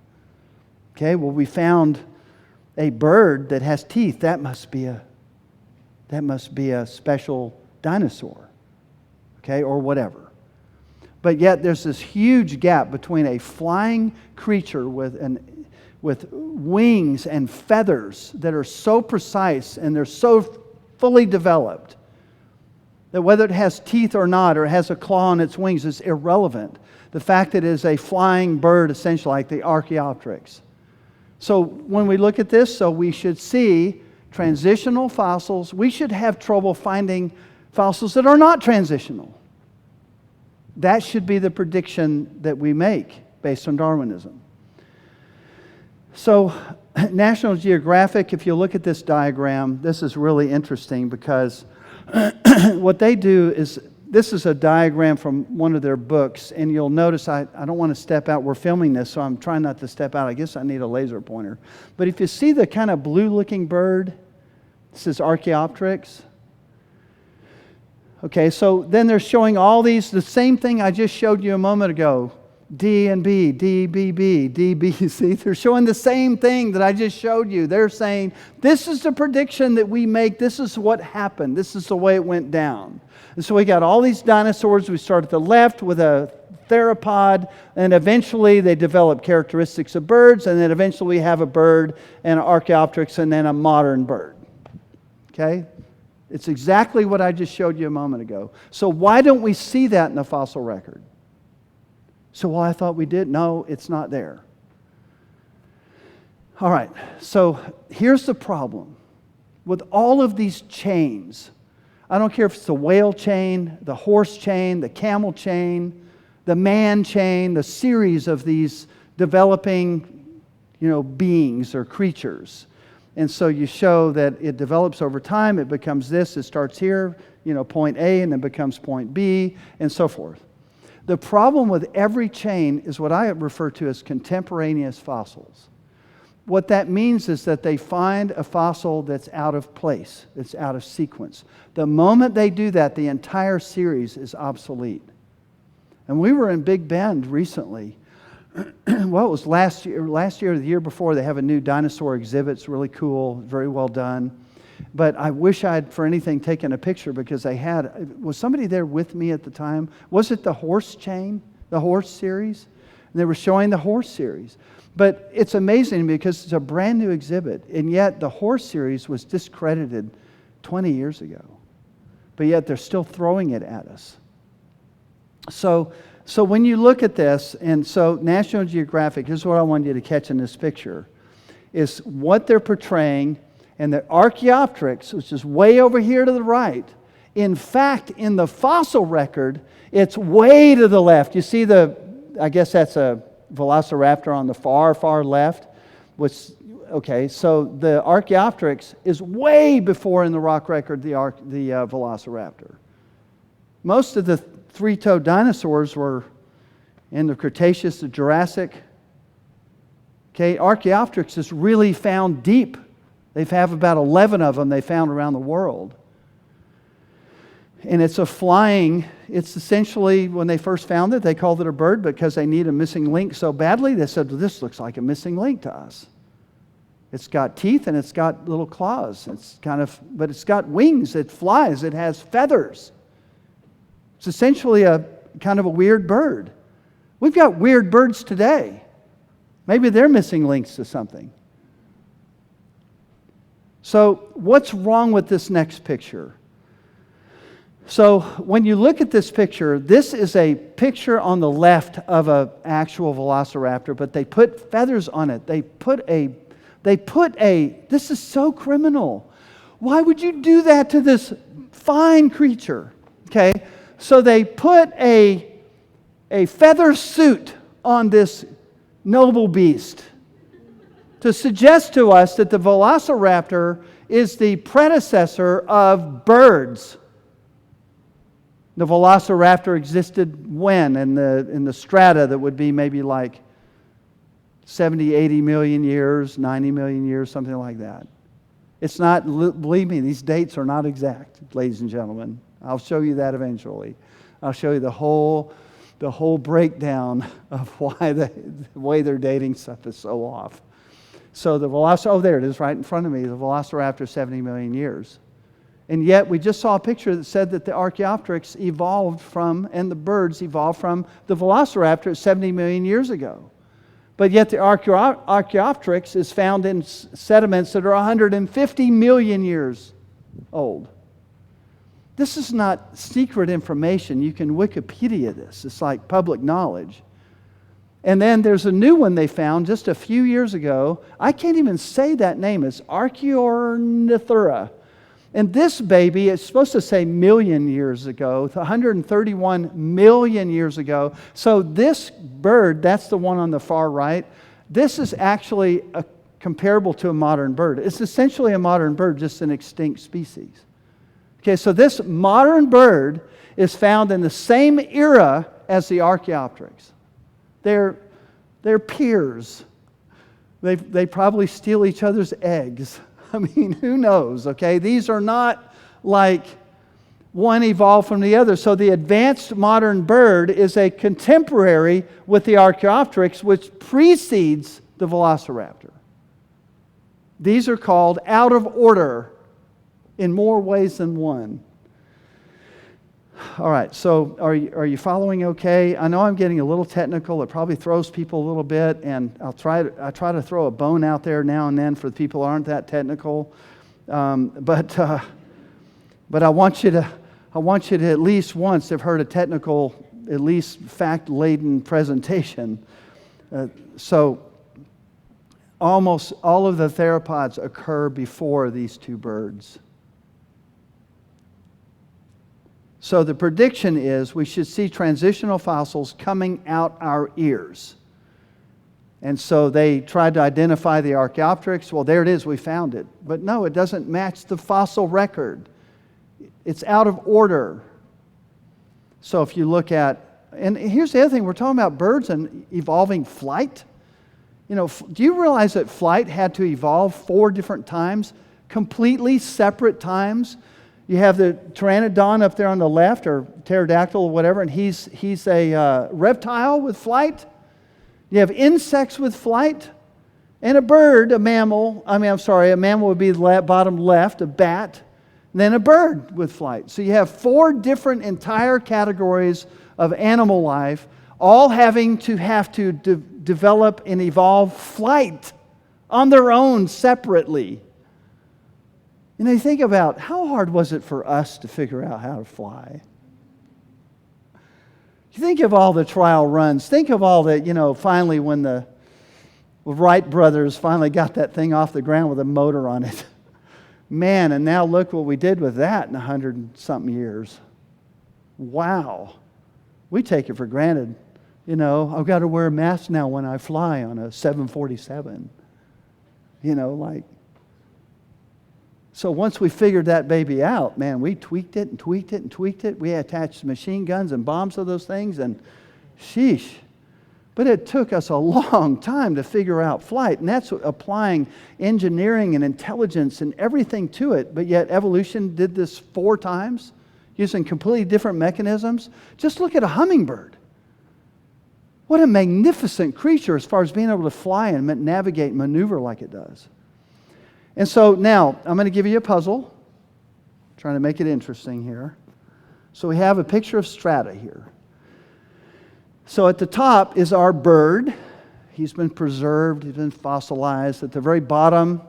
Okay, well, we found a bird that has teeth. That must be a special dinosaur. Okay, or whatever. But yet there's this huge gap between a flying creature with wings and feathers that are so precise and they're so fully developed that whether it has teeth or not, or it has a claw on its wings, is irrelevant. The fact that it is a flying bird, essentially like the Archaeopteryx. So when we look at this, so we should see transitional fossils. We should have trouble finding fossils that are not transitional. That should be the prediction that we make based on Darwinism. So National Geographic, if you look at this diagram, this is really interesting because what they do is, this is a diagram from one of their books, and you'll notice I don't want to step out. We're filming this, so I'm trying not to step out. I guess I need a laser pointer. But if you see the kind of blue-looking bird, this is Archaeopteryx. Okay, so then they're showing all these, the same thing I just showed you a moment ago. D and B, D, B, B, D, B, C. They're showing the same thing that I just showed you. They're saying, this is the prediction that we make. This is what happened. This is the way it went down. And so we got all these dinosaurs. We start at the left with a theropod, and eventually they develop characteristics of birds, and then eventually we have a bird and an Archaeopteryx and then a modern bird. Okay? It's exactly what I just showed you a moment ago. So why don't we see that in the fossil record? So, well, I thought we did. No, it's not there. All right, so here's the problem. With all of these chains, I don't care if it's the whale chain, the horse chain, the camel chain, the man chain, the series of these developing, beings or creatures. And so you show that it develops over time, it becomes this, it starts here, point A, and then becomes point B, and so forth. The problem with every chain is what I refer to as contemporaneous fossils. What that means is that they find a fossil that's out of place, that's out of sequence. The moment they do that, the entire series is obsolete. And we were in Big Bend recently. Well, it was last year or the year before. They have a new dinosaur exhibit. It's really cool, very well done. But I wish I'd, for anything, taken a picture because they had, was somebody there with me at the time? Was it the horse chain, the horse series? And they were showing the horse series. But it's amazing because it's a brand new exhibit, and yet the horse series was discredited 20 years ago. But yet they're still throwing it at us. So So when you look at this, and so National Geographic, here's what I want you to catch in this picture, is what they're portraying, and the Archaeopteryx, which is way over here to the right. In fact, in the fossil record, it's way to the left. You see I guess that's a velociraptor on the far, far left. Okay, so the Archaeopteryx is way before in the rock record the velociraptor. Most of the three-toed dinosaurs were in the Cretaceous, the Jurassic. Okay, Archaeopteryx is really found deep. They have about 11 of them they found around the world. And it's essentially, when they first found it, they called it a bird because they need a missing link so badly. They said, well, this looks like a missing link to us. It's got teeth and it's got little claws. But it's got wings. It flies. It has feathers. It's essentially a kind of a weird bird. We've got weird birds today. Maybe they're missing links to something. So what's wrong with this next picture? So when you look at this picture, this is a picture on the left of an actual velociraptor, but they put feathers on it. This is so criminal. Why would you do that to this fine creature? Okay, so they put a feather suit on this noble beast to suggest to us that the velociraptor is the predecessor of birds. The velociraptor existed when? In the strata that would be maybe like 70, 80 million years, 90 million years, something like that. It's not, believe me, these dates are not exact, ladies and gentlemen. I'll show you that eventually. I'll show you the whole breakdown of why the way they're dating stuff is so off. So the velociraptor, there it is right in front of me, the velociraptor 70 million years. And yet we just saw a picture that said that the Archaeopteryx evolved from, and the birds evolved from the velociraptor 70 million years ago. But yet the Archaeopteryx is found in sediments that are 150 million years old. This is not secret information. You can Wikipedia this. It's like public knowledge. And then there's a new one they found just a few years ago. I can't even say that name. It's Archaeornithura. And this baby, it's supposed to say million years ago, 131 million years ago. So this bird, that's the one on the far right, this is actually comparable to a modern bird. It's essentially a modern bird, just an extinct species. Okay, so this modern bird is found in the same era as the Archaeopteryx. They're peers. They probably steal each other's eggs. I mean, who knows, okay? These are not like one evolved from the other. So the advanced modern bird is a contemporary with the Archaeopteryx, which precedes the Velociraptor. These are called out of order in more ways than one. All right, so are you following okay? I know I'm getting a little technical. It probably throws people a little bit, and I try to throw a bone out there now and then for the people who aren't that technical. But I want you to at least once have heard a technical, at least fact-laden presentation. So almost all of the theropods occur before these two birds. So the prediction is we should see transitional fossils coming out our ears. And so they tried to identify the Archaeopteryx. Well, there it is, we found it. But no, it doesn't match the fossil record. It's out of order. So if you look at, and here's the other thing, we're talking about birds and evolving flight. You know, do you realize that flight had to evolve 4 different times, completely separate times? You have the pteranodon up there on the left, or pterodactyl or whatever, and he's a reptile with flight. You have insects with flight, and a bird, a mammal would be the bottom left, a bat, and then a bird with flight. So you have 4 different entire categories of animal life, all having to develop and evolve flight on their own separately. You know, you think about how hard was it for us to figure out how to fly? Think of all the trial runs. Think of all the, finally when the Wright brothers finally got that thing off the ground with a motor on it. Man, and now look what we did with that in 100-something years. Wow. We take it for granted. I've got to wear a mask now when I fly on a 747. So once we figured that baby out, man, we tweaked it and tweaked it and tweaked it. We attached machine guns and bombs to those things, and sheesh. But it took us a long time to figure out flight, and that's applying engineering and intelligence and everything to it. But yet evolution did this 4 times using completely different mechanisms. Just look at a hummingbird. What a magnificent creature as far as being able to fly and navigate and maneuver like it does. And so now I'm going to give you a puzzle, trying to make it interesting here. So we have a picture of strata here. So at the top is our bird. He's been preserved, he's been fossilized. At the very bottom,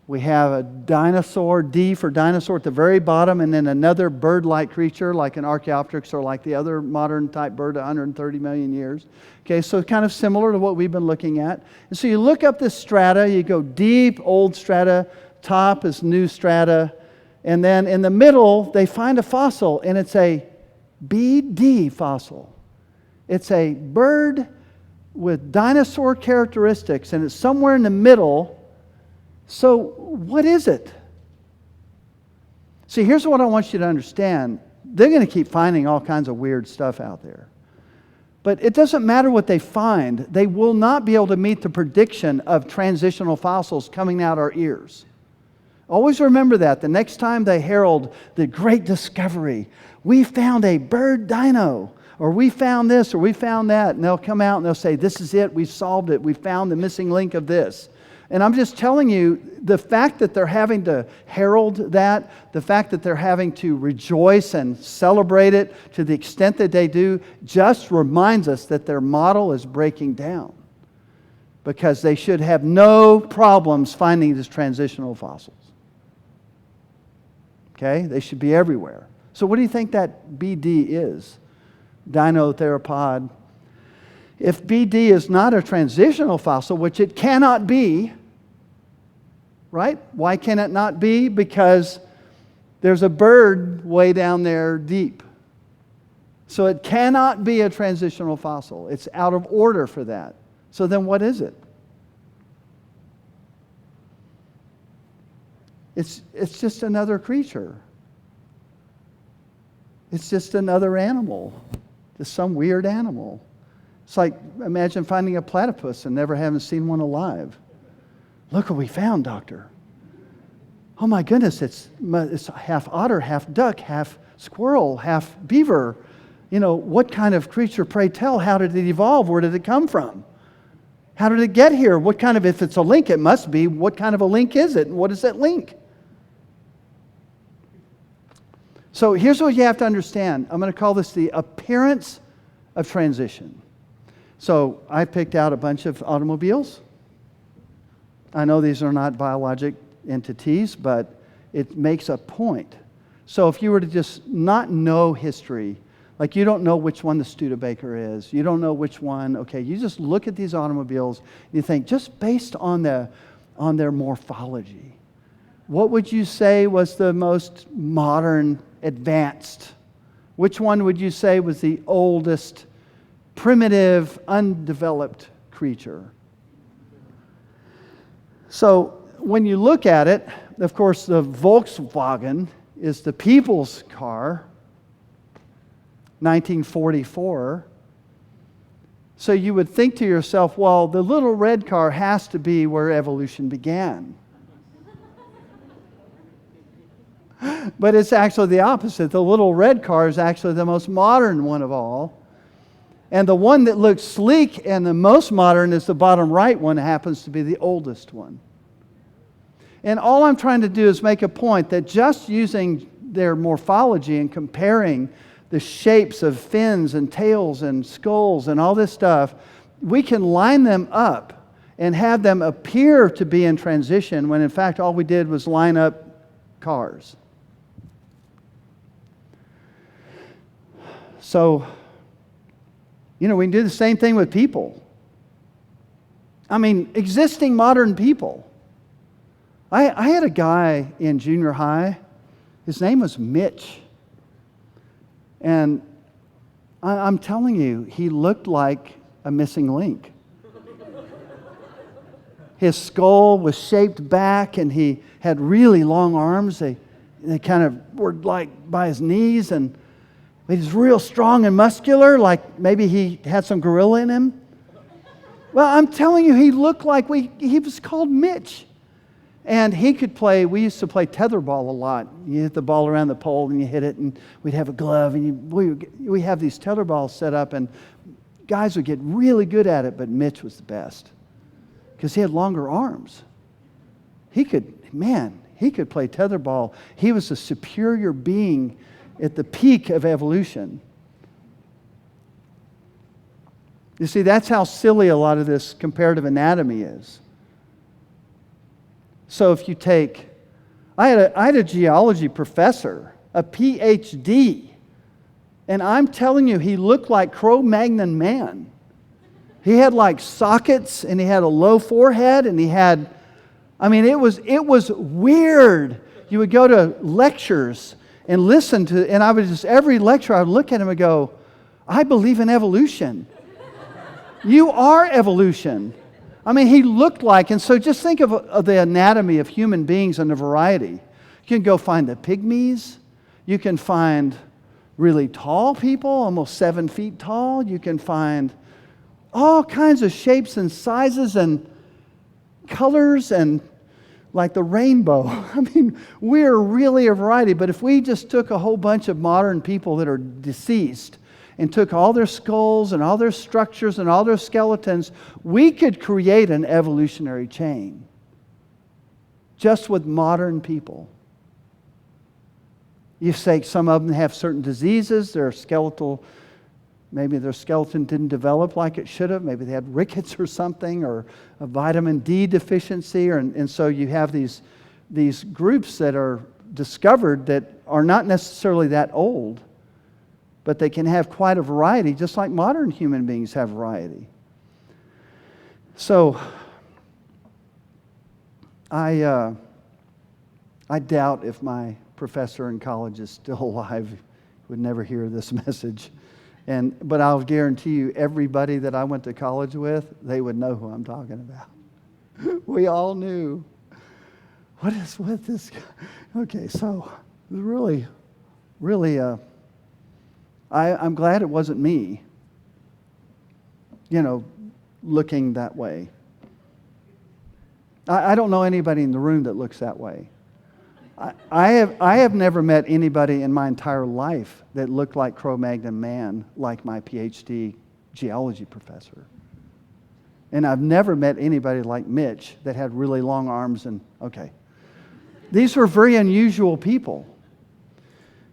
we have a dinosaur, D for dinosaur at the very bottom, and then another bird-like creature like an Archaeopteryx or like the other modern type bird 130 million years. Okay, so kind of similar to what we've been looking at. And so you look up this strata, you go deep, old strata, top is new strata, and then in the middle, they find a fossil, and it's a BD fossil. It's a bird with dinosaur characteristics, and it's somewhere in the middle. So what is it? See, here's what I want you to understand. They're going to keep finding all kinds of weird stuff out there. But it doesn't matter what they find. They will not be able to meet the prediction of transitional fossils coming out our ears. Always remember that. The next time they herald the great discovery, we found a bird dino, or we found this, or we found that, and they'll come out and they'll say, this is it, we solved it, we found the missing link of this. And I'm just telling you, the fact that they're having to herald that, the fact that they're having to rejoice and celebrate it to the extent that they do, just reminds us that their model is breaking down. Because they should have no problems finding these transitional fossils. Okay? They should be everywhere. So what do you think that BD is? Dinotheropod. If BD is not a transitional fossil, which it cannot be, right? Why can it not be? Because there's a bird way down there deep. So it cannot be a transitional fossil. It's out of order for that. So then what is it? It's just another creature. It's just another animal. Just some weird animal. It's like, imagine finding a platypus and never having seen one alive. Look what we found, doctor. Oh my goodness, it's half otter, half duck, half squirrel, half beaver. What kind of creature, pray tell? How did it evolve? Where did it come from? How did it get here? What kind of, if it's a link, it must be. What kind of a link is it? And what is that link? So here's what you have to understand. I'm going to call this the appearance of transition. So I picked out a bunch of automobiles. I know these are not biologic entities, but it makes a point. So if you were to just not know history, like you don't know which one the Studebaker is, you don't know which one, okay, you just look at these automobiles, and you think, just based on their morphology, what would you say was the most modern, advanced? Which one would you say was the oldest, primitive, undeveloped creature? So when you look at it, of course, the Volkswagen is the people's car, 1944. So you would think to yourself, well, the little red car has to be where evolution began. But it's actually the opposite. The little red car is actually the most modern one of all. And the one that looks sleek and the most modern is the bottom right one, happens to be the oldest one. And all I'm trying to do is make a point that just using their morphology and comparing the shapes of fins and tails and skulls and all this stuff, we can line them up and have them appear to be in transition when in fact all we did was line up cars. So You know, we can do the same thing with people. I mean, existing modern people. I had a guy in junior high. His name was Mitch. And I'm telling you, he looked like a missing link. His skull was shaped back, and he had really long arms. They kind of were like by his knees, and he was real strong and muscular, like maybe he had some gorilla in him. Well, I'm telling you, he looked like he was called Mitch. And he could play, we used to play tetherball a lot. You hit the ball around the pole and you hit it, and we'd have a glove, and we have these tetherballs set up, and guys would get really good at it, but Mitch was the best because he had longer arms. He could play tetherball. He was a superior being at the peak of evolution. You see, that's how silly a lot of this comparative anatomy is. So if you take, I had a geology professor, a PhD, and I'm telling you, he looked like Cro-Magnon man. He had like sockets, and he had a low forehead, and he had, I mean, it was weird. You would go to lectures and listen to, and I would just, every lecture I would look at him and go, I believe in evolution. You are evolution. I mean, he looked like, and so just think of the anatomy of human beings and the variety. You can go find the pygmies. You can find really tall people, almost 7 feet tall. You can find all kinds of shapes and sizes and colors, and like the rainbow. I mean, we're really a variety. But if we just took a whole bunch of modern people that are deceased and took all their skulls and all their structures and all their skeletons, we could create an evolutionary chain just with modern people. You say some of them have certain diseases, maybe their skeleton didn't develop like it should have, maybe they had rickets or something, or a vitamin D deficiency, and so you have these groups that are discovered that are not necessarily that old, but they can have quite a variety, just like modern human beings have variety. So, I doubt if my professor in college is still alive. He would never hear this message. But I'll guarantee you, everybody that I went to college with, they would know who I'm talking about. We all knew. What is with this guy? Okay, so really, I'm glad it wasn't me, looking that way. I don't know anybody in the room that looks that way. I have never met anybody in my entire life that looked like Cro-Magnon man, like my PhD geology professor. And I've never met anybody like Mitch that had really long arms These were very unusual people.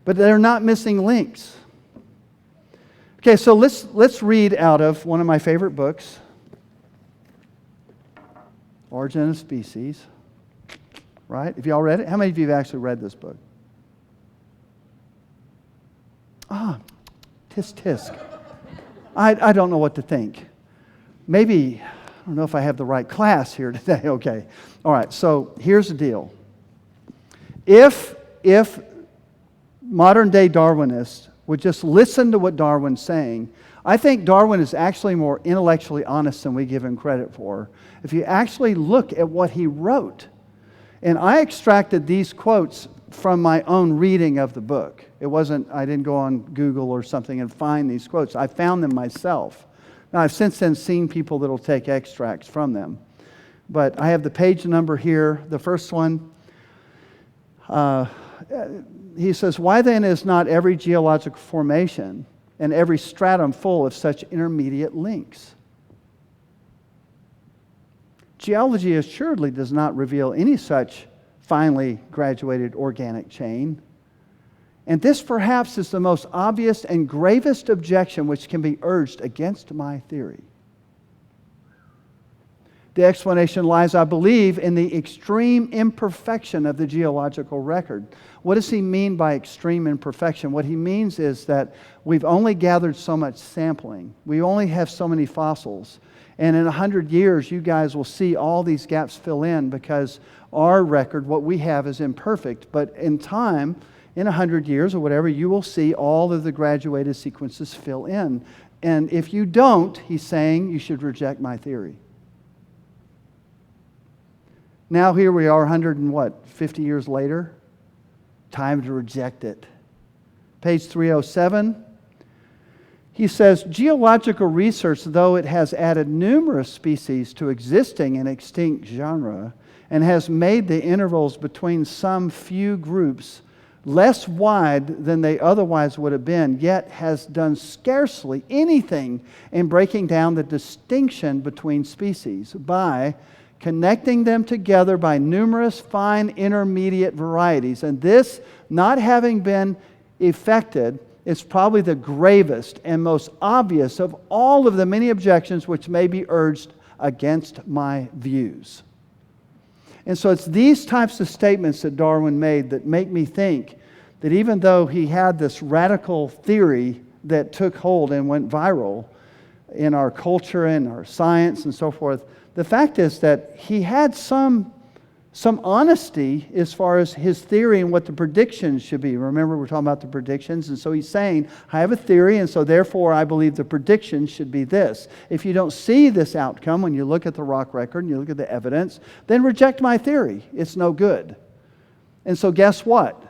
But they're not missing links. Okay, so let's read out of one of my favorite books, Origin of Species. Right? Have you all read it? How many of you have actually read this book? Tisk tisk. I don't know what to think. Maybe, I don't know if I have the right class here today. Okay. All right, so here's the deal. If modern day Darwinists would just listen to what Darwin's saying, I think Darwin is actually more intellectually honest than we give him credit for. If you actually look at what he wrote, and I extracted these quotes from my own reading of the book. I didn't go on Google or something and find these quotes. I found them myself. Now, I've since then seen people that will take extracts from them. But I have the page number here. The first one, he says, "Why then is not every geological formation and every stratum full of such intermediate links? Geology assuredly does not reveal any such finely graduated organic chain. And this perhaps is the most obvious and gravest objection which can be urged against my theory. The explanation lies, I believe, in the extreme imperfection of the geological record. What does he mean by extreme imperfection? What he means is that we've only gathered so much sampling. We only have so many fossils. And in 100 years, you guys will see all these gaps fill in because our record, what we have, is imperfect. But in time, in 100 years or whatever, you will see all of the graduated sequences fill in. And if you don't, he's saying you should reject my theory. Now here we are 150 years later. Time to reject it. Page 307. He says, geological research, though it has added numerous species to existing and extinct genera, and has made the intervals between some few groups less wide than they otherwise would have been, yet has done scarcely anything in breaking down the distinction between species by connecting them together by numerous fine intermediate varieties. And this, not having been effected, is probably the gravest and most obvious of all of the many objections which may be urged against my views. And so it's these types of statements that Darwin made that make me think that even though he had this radical theory that took hold and went viral in our culture and our science and so forth, the fact is that he had some honesty as far as his theory and what the predictions should be. Remember, we're talking about the predictions, and so he's saying, I have a theory, and so therefore I believe the prediction should be this. If you don't see this outcome when you look at the rock record and you look at the evidence, then reject my theory. It's no good. And so guess what?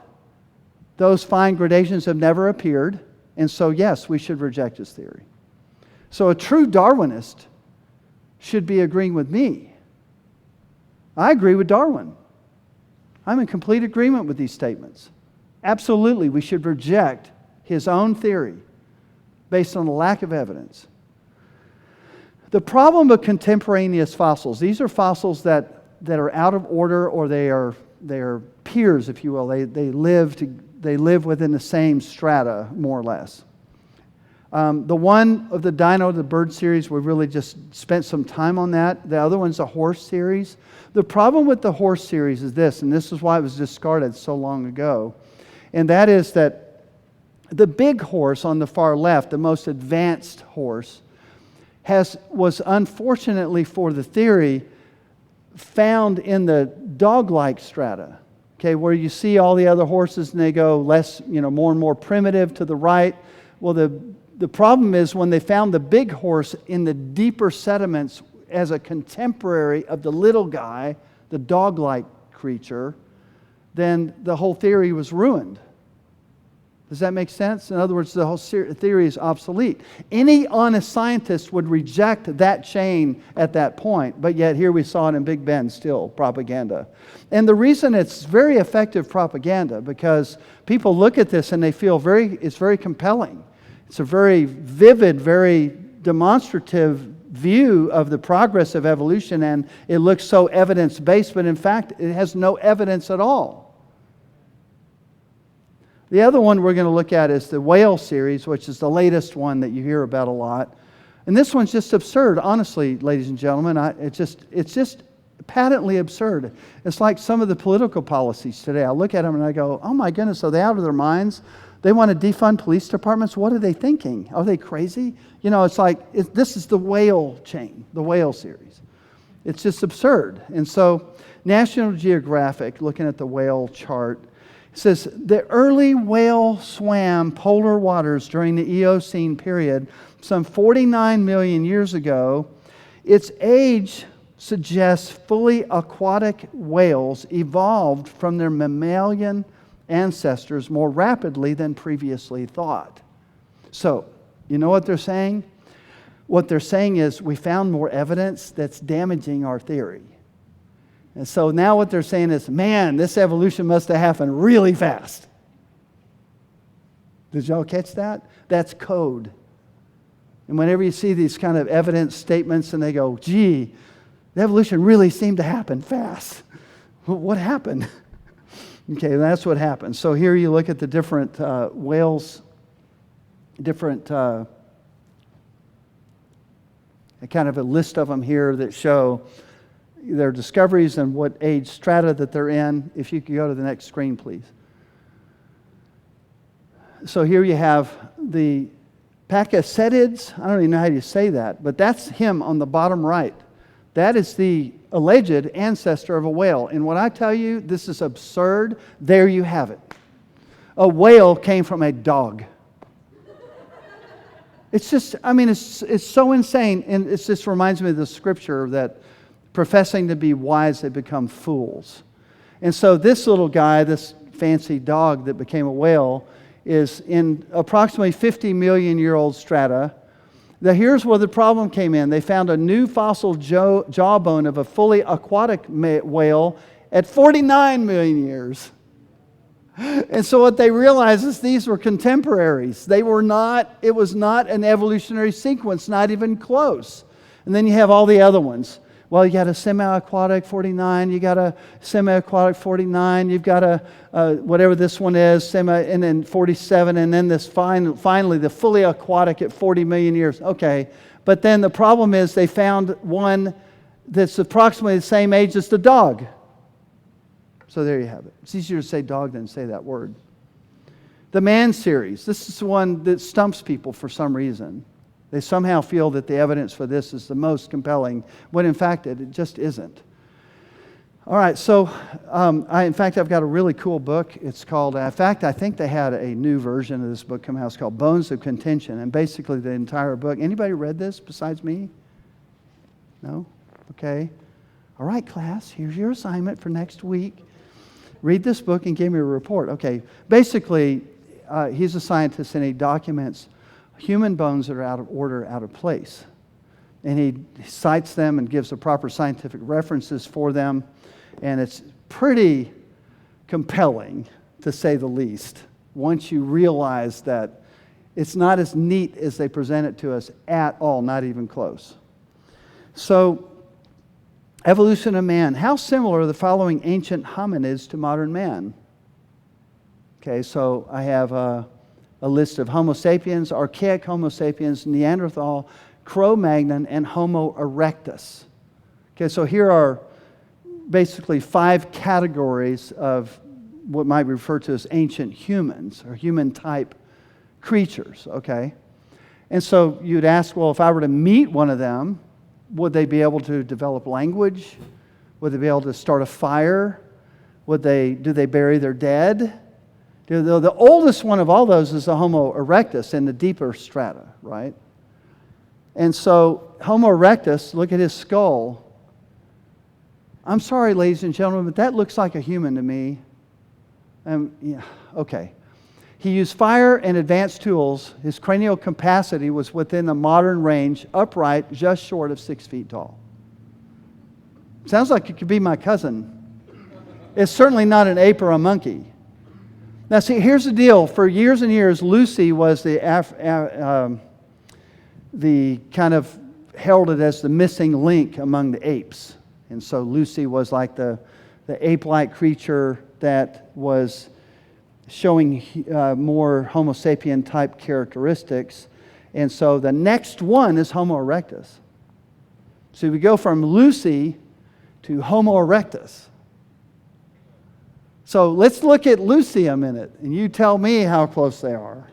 Those fine gradations have never appeared, and so yes, we should reject his theory. So a true Darwinist should be agreeing with me. I agree with Darwin. I'm in complete agreement with these statements. Absolutely, we should reject his own theory based on a lack of evidence. The problem of contemporaneous fossils, these are fossils that are out of order, or they are peers, if you will. They live within the same strata, more or less. The one of the dino, the bird series, we really just spent some time on that. The other one's a horse series. The problem with the horse series is this, and this is why it was discarded so long ago, and that is that the big horse on the far left, the most advanced horse, was unfortunately for the theory found in the dog-like strata. Okay, where you see all the other horses and they go less, more and more primitive to the right. Well, the problem is when they found the big horse in the deeper sediments as a contemporary of the little guy, the dog-like creature, then the whole theory was ruined. Does that make sense? In other words, the whole theory is obsolete. Any honest scientist would reject that chain at that point, but yet here we saw it in Big Ben still, propaganda. And the reason it's very effective propaganda, because people look at this and they feel it's very compelling. It's a very vivid, very demonstrative view of the progress of evolution, and it looks so evidence-based, but in fact, it has no evidence at all. The other one we're going to look at is the whale series, which is the latest one that you hear about a lot. And this one's just absurd, honestly, ladies and gentlemen. It's just patently absurd. It's like some of the political policies today. I look at them and I go, oh my goodness, are they out of their minds? They want to defund police departments? What are they thinking? Are they crazy? It's like, this is the whale chain, the whale series. It's just absurd. And so National Geographic, looking at the whale chart, says the early whale swam polar waters during the Eocene period, some 49 million years ago. Its age suggests fully aquatic whales evolved from their mammalian ancestors more rapidly than previously thought. So, you know what they're saying? What they're saying is we found more evidence that's damaging our theory. And so now what they're saying is, man, this evolution must have happened really fast. Did y'all catch that? That's code. And whenever you see these kind of evidence statements and they go, gee, the evolution really seemed to happen fast. What happened? Okay, that's what happened. So here you look at the different whales, different kind of a list of them here that show their discoveries and what age strata that they're in. If you could go to the next screen, please. So here you have the Pachycetids. I don't even know how you say that, but that's him on the bottom right. That is the alleged ancestor of a whale. And when I tell you this is absurd, there you have it. A whale came from a dog. It's just, I mean, it's so insane. And it just reminds me of the scripture that professing to be wise, they become fools. And so this little guy, this fancy dog that became a whale, is in approximately 50 million year old strata. Now here's where the problem came in. They found a new fossil jawbone of a fully aquatic whale at 49 million years. And so what they realized is these were contemporaries. They were not, it was not an evolutionary sequence, not even close. And then you have all the other ones. Well, you got a semi-aquatic 49, you got a semi-aquatic 49, you've got a whatever this one is, and then 47, and then this finally the fully aquatic at 40 million years. Okay, but then the problem is they found one that's approximately the same age as the dog. So there you have it. It's easier to say dog than say that word. The Man series. This is the one that stumps people for some reason. They somehow feel that the evidence for this is the most compelling, when in fact it just isn't. All right, so in fact I've got a really cool book. It's called, in fact I think they had a new version of this book come out. It's called Bones of Contention, and basically the entire book. Anybody read this besides me? No? Okay. All right, class, here's your assignment for next week. Read this book and give me a report. Okay, basically, he's a scientist and he documents human bones that are out of order, out of place. And he cites them and gives the proper scientific references for them. And it's pretty compelling, to say the least, once you realize that it's not as neat as they present it to us at all, not even close. So, evolution of man. How similar are the following ancient hominids to modern man? Okay, so I have a list of Homo sapiens, archaic Homo sapiens, Neanderthal, Cro-Magnon, and Homo erectus. Okay, so here are basically 5 categories of what might be referred to as ancient humans, or human-type creatures, okay? And so you'd ask, well, if I were to meet one of them, would they be able to develop language? Would they be able to start a fire? Do they bury their dead? The oldest one of all those is the Homo erectus in the deeper strata, right? And so Homo erectus, look at his skull. I'm sorry, ladies and gentlemen, but that looks like a human to me. Yeah, okay. He used fire and advanced tools. His cranial capacity was within the modern range, upright, just short of 6 feet tall. Sounds like it could be my cousin. It's certainly not an ape or a monkey. Now, see, here's the deal. For years and years, Lucy was the kind of heralded as the missing link among the apes. And so Lucy was like the ape-like creature that was showing more Homo sapien type characteristics. And so the next one is Homo erectus. So we go from Lucy to Homo erectus. So let's look at Lucy a minute, and you tell me how close they are.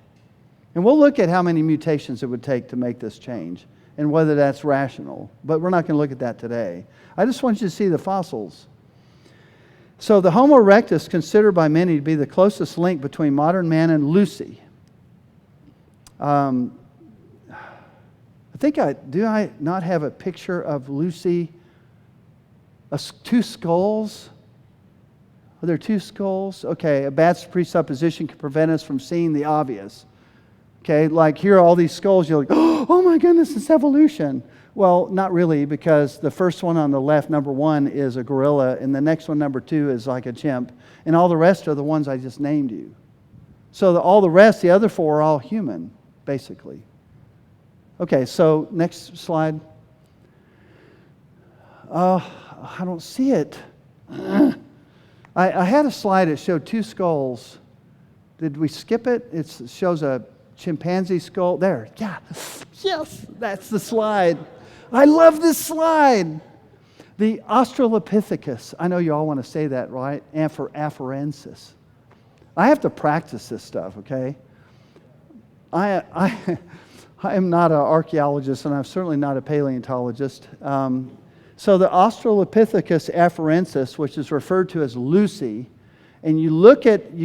And we'll look at how many mutations it would take to make this change and whether that's rational. But we're not going to look at that today. I just want you to see the fossils. So the Homo erectus, considered by many to be the closest link between modern man and Lucy. I think do I not have a picture of Lucy? 2 skulls? Are there 2 skulls? Okay, a bad presupposition can prevent us from seeing the obvious. Okay, like here are all these skulls, you're like, oh my goodness, it's evolution. Well, not really, because the first one on the left, number 1, is a gorilla, and the next one, number 2, is like a chimp, and all the rest are the ones I just named you. So all the rest, the other 4, are all human, basically. Okay, so next slide. I don't see it. I had a slide that showed 2 skulls. Did we skip it? It shows a chimpanzee skull. There, yeah. Yes, that's the slide. I love this slide. The Australopithecus, I know you all want to say that, right? Afarensis. I have to practice this stuff, okay? I am not an archaeologist, and I'm certainly not a paleontologist. So the Australopithecus afarensis, which is referred to as Lucy, and you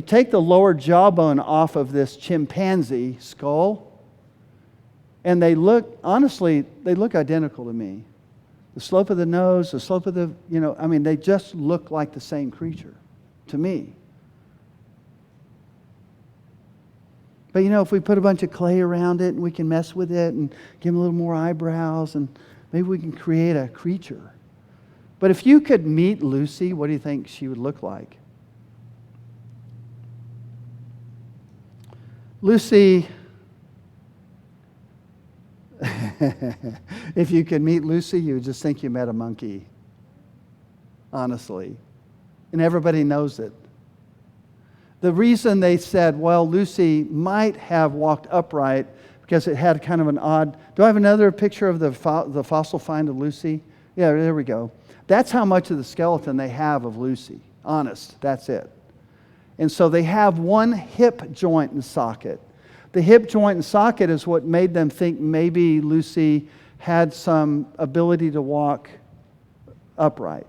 take the lower jawbone off of this chimpanzee skull, and they look identical to me. The slope of the nose, the slope of they just look like the same creature to me. But if we put a bunch of clay around it and we can mess with it and give them a little more eyebrows, and maybe we can create a creature. But if you could meet Lucy, what do you think she would look like? Lucy, if you could meet Lucy, you would just think you met a monkey, honestly. And everybody knows it. The reason they said, well, Lucy might have walked upright because it had kind of an odd... Do I have another picture of the fossil find of Lucy? Yeah, there we go. That's how much of the skeleton they have of Lucy. Honest, that's it. And so they have one hip joint and socket. The hip joint and socket is what made them think maybe Lucy had some ability to walk upright.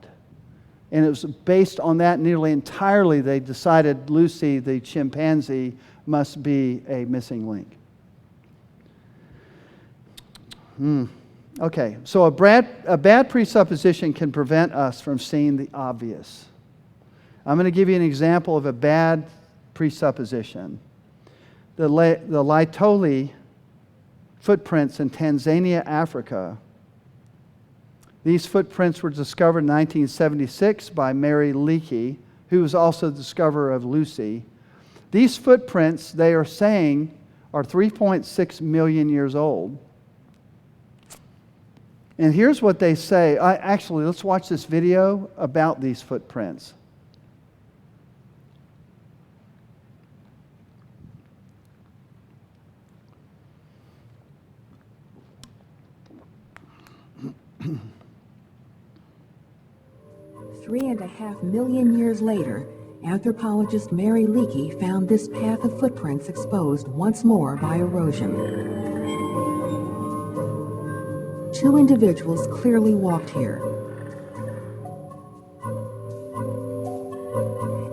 And it was based on that nearly entirely they decided Lucy, the chimpanzee, must be a missing link. Okay, so a bad presupposition can prevent us from seeing the obvious. I'm going to give you an example of a bad presupposition. The Laetoli footprints in Tanzania, Africa. These footprints were discovered in 1976 by Mary Leakey, who was also the discoverer of Lucy. These footprints, they are saying, are 3.6 million years old. And here's what they say. Actually, let's watch this video about these footprints. Three and a half million years later, anthropologist Mary Leakey found this path of footprints exposed once more by erosion. Two individuals clearly walked here,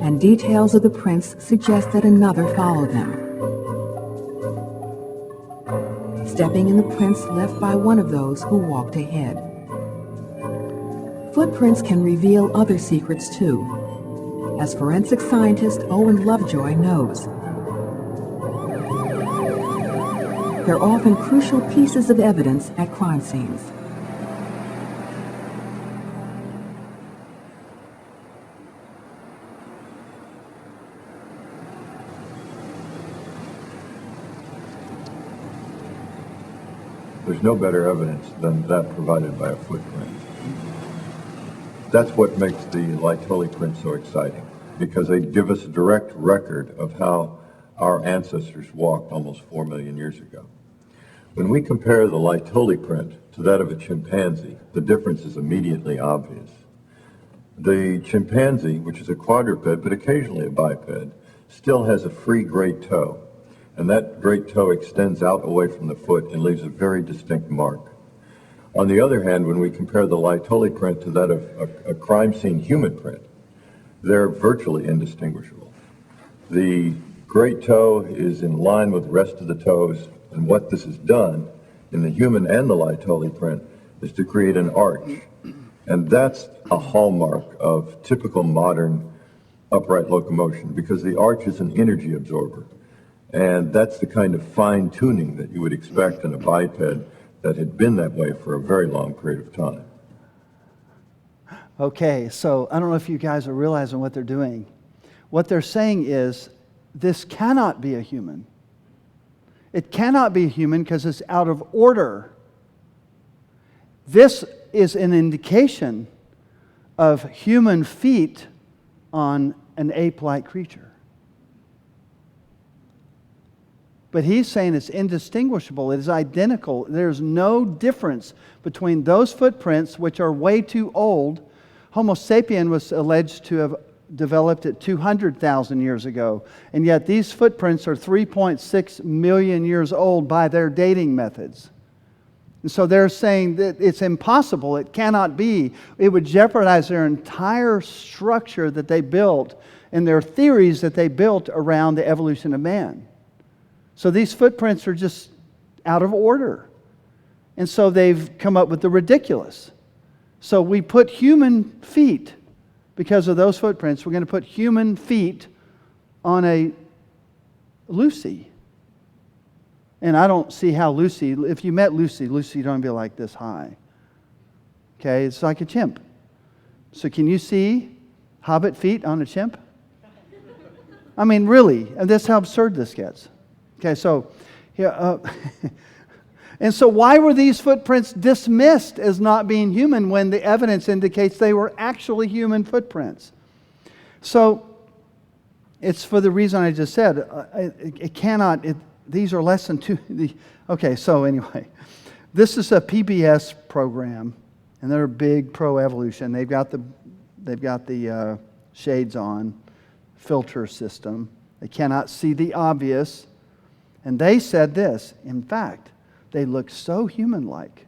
and details of the prints suggest that another followed them, stepping in the prints left by one of those who walked ahead. Footprints can reveal other secrets too, as forensic scientist Owen Lovejoy knows. They're often crucial pieces of evidence at crime scenes. There's no better evidence than that provided by a footprint. That's what makes the Laetoli print so exciting, because they give us a direct record of how our ancestors walked almost 4 million years ago. When we compare the Laetoli print to that of a chimpanzee, the difference is immediately obvious. The chimpanzee, which is a quadruped but occasionally a biped, still has a free great toe, and that great toe extends out away from the foot and leaves a very distinct mark. On the other hand, when we compare the Laetoli print to that of a crime scene human print, they're virtually indistinguishable. The great toe is in line with the rest of the toes, and what this has done in the human and the Laetoli print is to create an arch. And that's a hallmark of typical modern upright locomotion, because the arch is an energy absorber. And that's the kind of fine-tuning that you would expect in a biped that had been that way for a very long period of time. Okay, so I don't know if you guys are realizing what they're doing. What they're saying is, this cannot be a human. It cannot be a human because it's out of order. This is an indication of human feet on an ape-like creature. But he's saying it's indistinguishable. It is identical. There's no difference between those footprints, which are way too old. Homo sapien was alleged to have developed at 200,000 years ago. And yet these footprints are 3.6 million years old by their dating methods. And so they're saying that it's impossible. It cannot be. It would jeopardize their entire structure that they built and their theories that they built around the evolution of man. So these footprints are just out of order. And so they've come up with the ridiculous. So we put human feet, because of those footprints, we're going to put human feet on a Lucy. And I don't see how Lucy, if you met Lucy, Lucy don't be like this high. Okay, it's like a chimp. So can you see hobbit feet on a chimp? I mean, really, and that's how absurd this gets. Okay, so, and so why were these footprints dismissed as not being human when the evidence indicates they were actually human footprints? So, it's for the reason I just said. These are less than okay, so anyway, this is a PBS program, and they're big pro-evolution. They've got the shades on, filter system. They cannot see the obvious. And they said this, in fact, they look so human-like.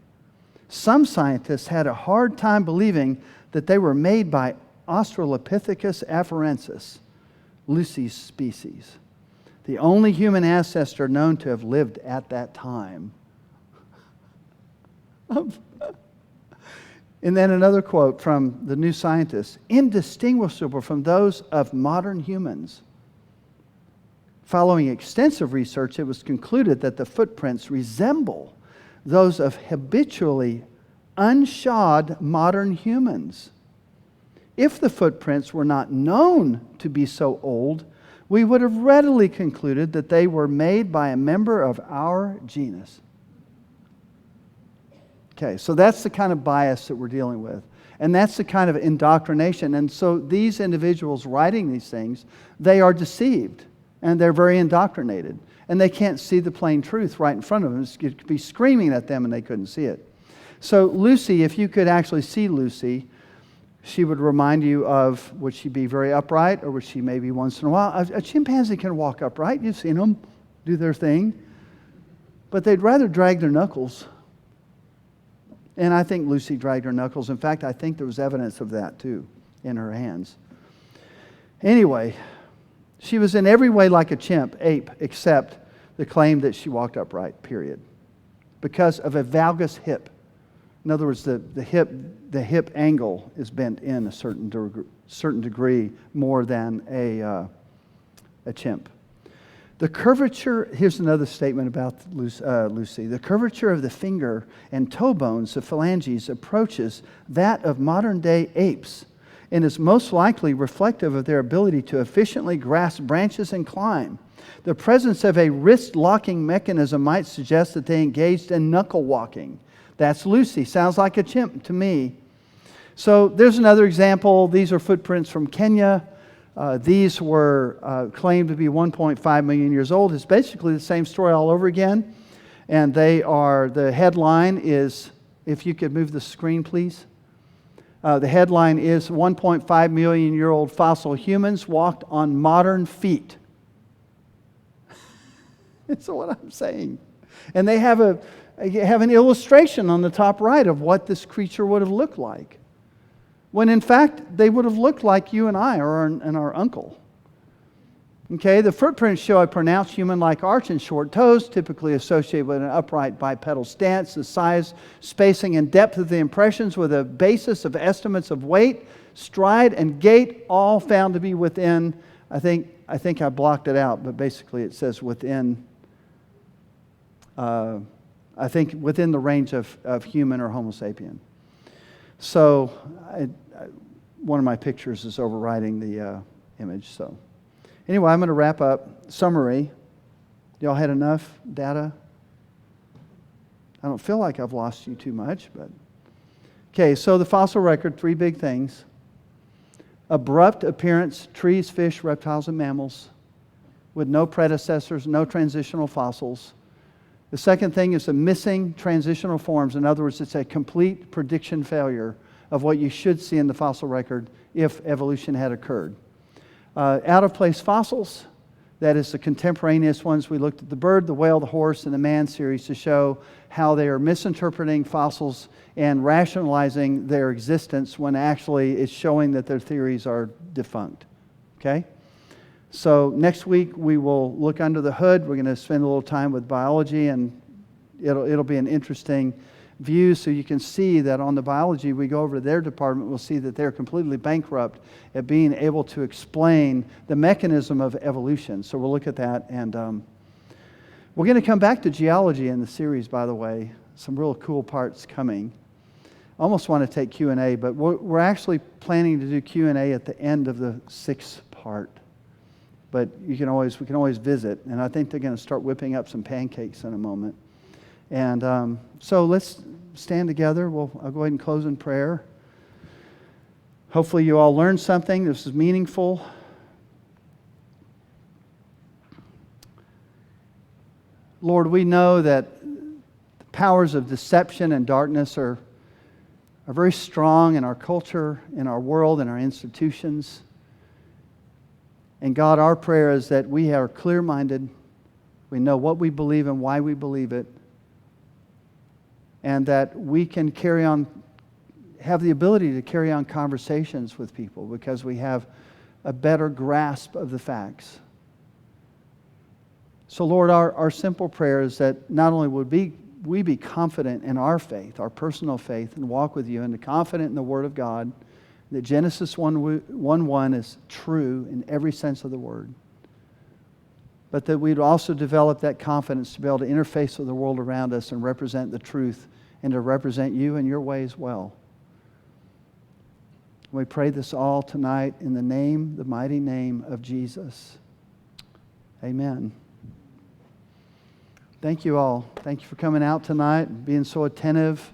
Some scientists had a hard time believing that they were made by Australopithecus afarensis, Lucy's species, the only human ancestor known to have lived at that time. And then another quote from the New Scientist, indistinguishable from those of modern humans. Following extensive research, it was concluded that the footprints resemble those of habitually unshod modern humans. If the footprints were not known to be so old, we would have readily concluded that they were made by a member of our genus. Okay, so that's the kind of bias that we're dealing with. And that's the kind of indoctrination. And so these individuals writing these things, they are deceived. And they're very indoctrinated. And they can't see the plain truth right in front of them. It could be screaming at them and they couldn't see it. So Lucy, if you could actually see Lucy, she would remind you of, would she be very upright, or would she maybe once in a while? A chimpanzee can walk upright. You've seen them do their thing. But they'd rather drag their knuckles. And I think Lucy dragged her knuckles. In fact, I think there was evidence of that too in her hands. Anyway, she was in every way like a chimp, ape, except the claim that she walked upright, period. Because of a valgus hip. In other words, the hip angle is bent in a certain degree more than a chimp. The curvature, here's another statement about Lucy. The curvature of the finger and toe bones of phalanges approaches that of modern-day apes and is most likely reflective of their ability to efficiently grasp branches and climb. The presence of a wrist-locking mechanism might suggest that they engaged in knuckle walking. That's Lucy. Sounds like a chimp to me. So there's another example. These are footprints from Kenya. These were claimed to be 1.5 million years old. It's basically the same story all over again. And they are, the headline is, if you could move the screen, please. The headline is 1.5 million year old fossil humans walked on modern feet. That's what I'm saying. And they have an illustration on the top right of what this creature would have looked like. When in fact, they would have looked like you and I or our uncle. Okay, the footprints show a pronounced human-like arch and short toes, typically associated with an upright bipedal stance. The size, spacing, and depth of the impressions with a basis of estimates of weight, stride, and gait, all found to be within, I think I blocked it out, but basically it says within, I think within the range of human or Homo sapien. So one of my pictures is overriding the image. So anyway, I'm going to wrap up. Summary. Y'all had enough data? I don't feel like I've lost you too much, but okay. So the fossil record, 3 big things: abrupt appearance, trees, fish, reptiles, and mammals. with no predecessors, no transitional fossils. The second thing is the missing transitional forms. In other words, it's a complete prediction failure of what you should see in the fossil record if evolution had occurred. Out-of-place fossils, that is the contemporaneous ones. We looked at the bird, the whale, the horse, and the man series to show how they are misinterpreting fossils and rationalizing their existence when actually it's showing that their theories are defunct. Okay? So next week we will look under the hood. We're going to spend a little time with biology, and it'll be an interesting view, so you can see that on the biology, we go over to their department, we'll see that they're completely bankrupt at being able to explain the mechanism of evolution. So we'll look at that, and we're going to come back to geology in the series, by the way. Some real cool parts coming. I almost want to take Q&A, but we're actually planning to do Q&A at the end of the 6th part. But we can always visit, and I think they're going to start whipping up some pancakes in a moment. And so let's stand together. I'll go ahead and close in prayer. Hopefully you all learned something. This is meaningful. Lord, we know that the powers of deception and darkness are very strong in our culture, in our world, in our institutions. And God, our prayer is that we are clear-minded. We know what we believe and why we believe it. And that we can have the ability to carry on conversations with people because we have a better grasp of the facts. So Lord, our simple prayer is that not only would we be confident in our faith, our personal faith, and walk with you, and confident in the Word of God, that Genesis 1:1 is true in every sense of the word, but that we'd also develop that confidence to be able to interface with the world around us and represent the truth and to represent you in your ways well. We pray this all tonight in the mighty name of Jesus. Amen. Thank you all. Thank you for coming out tonight and being so attentive.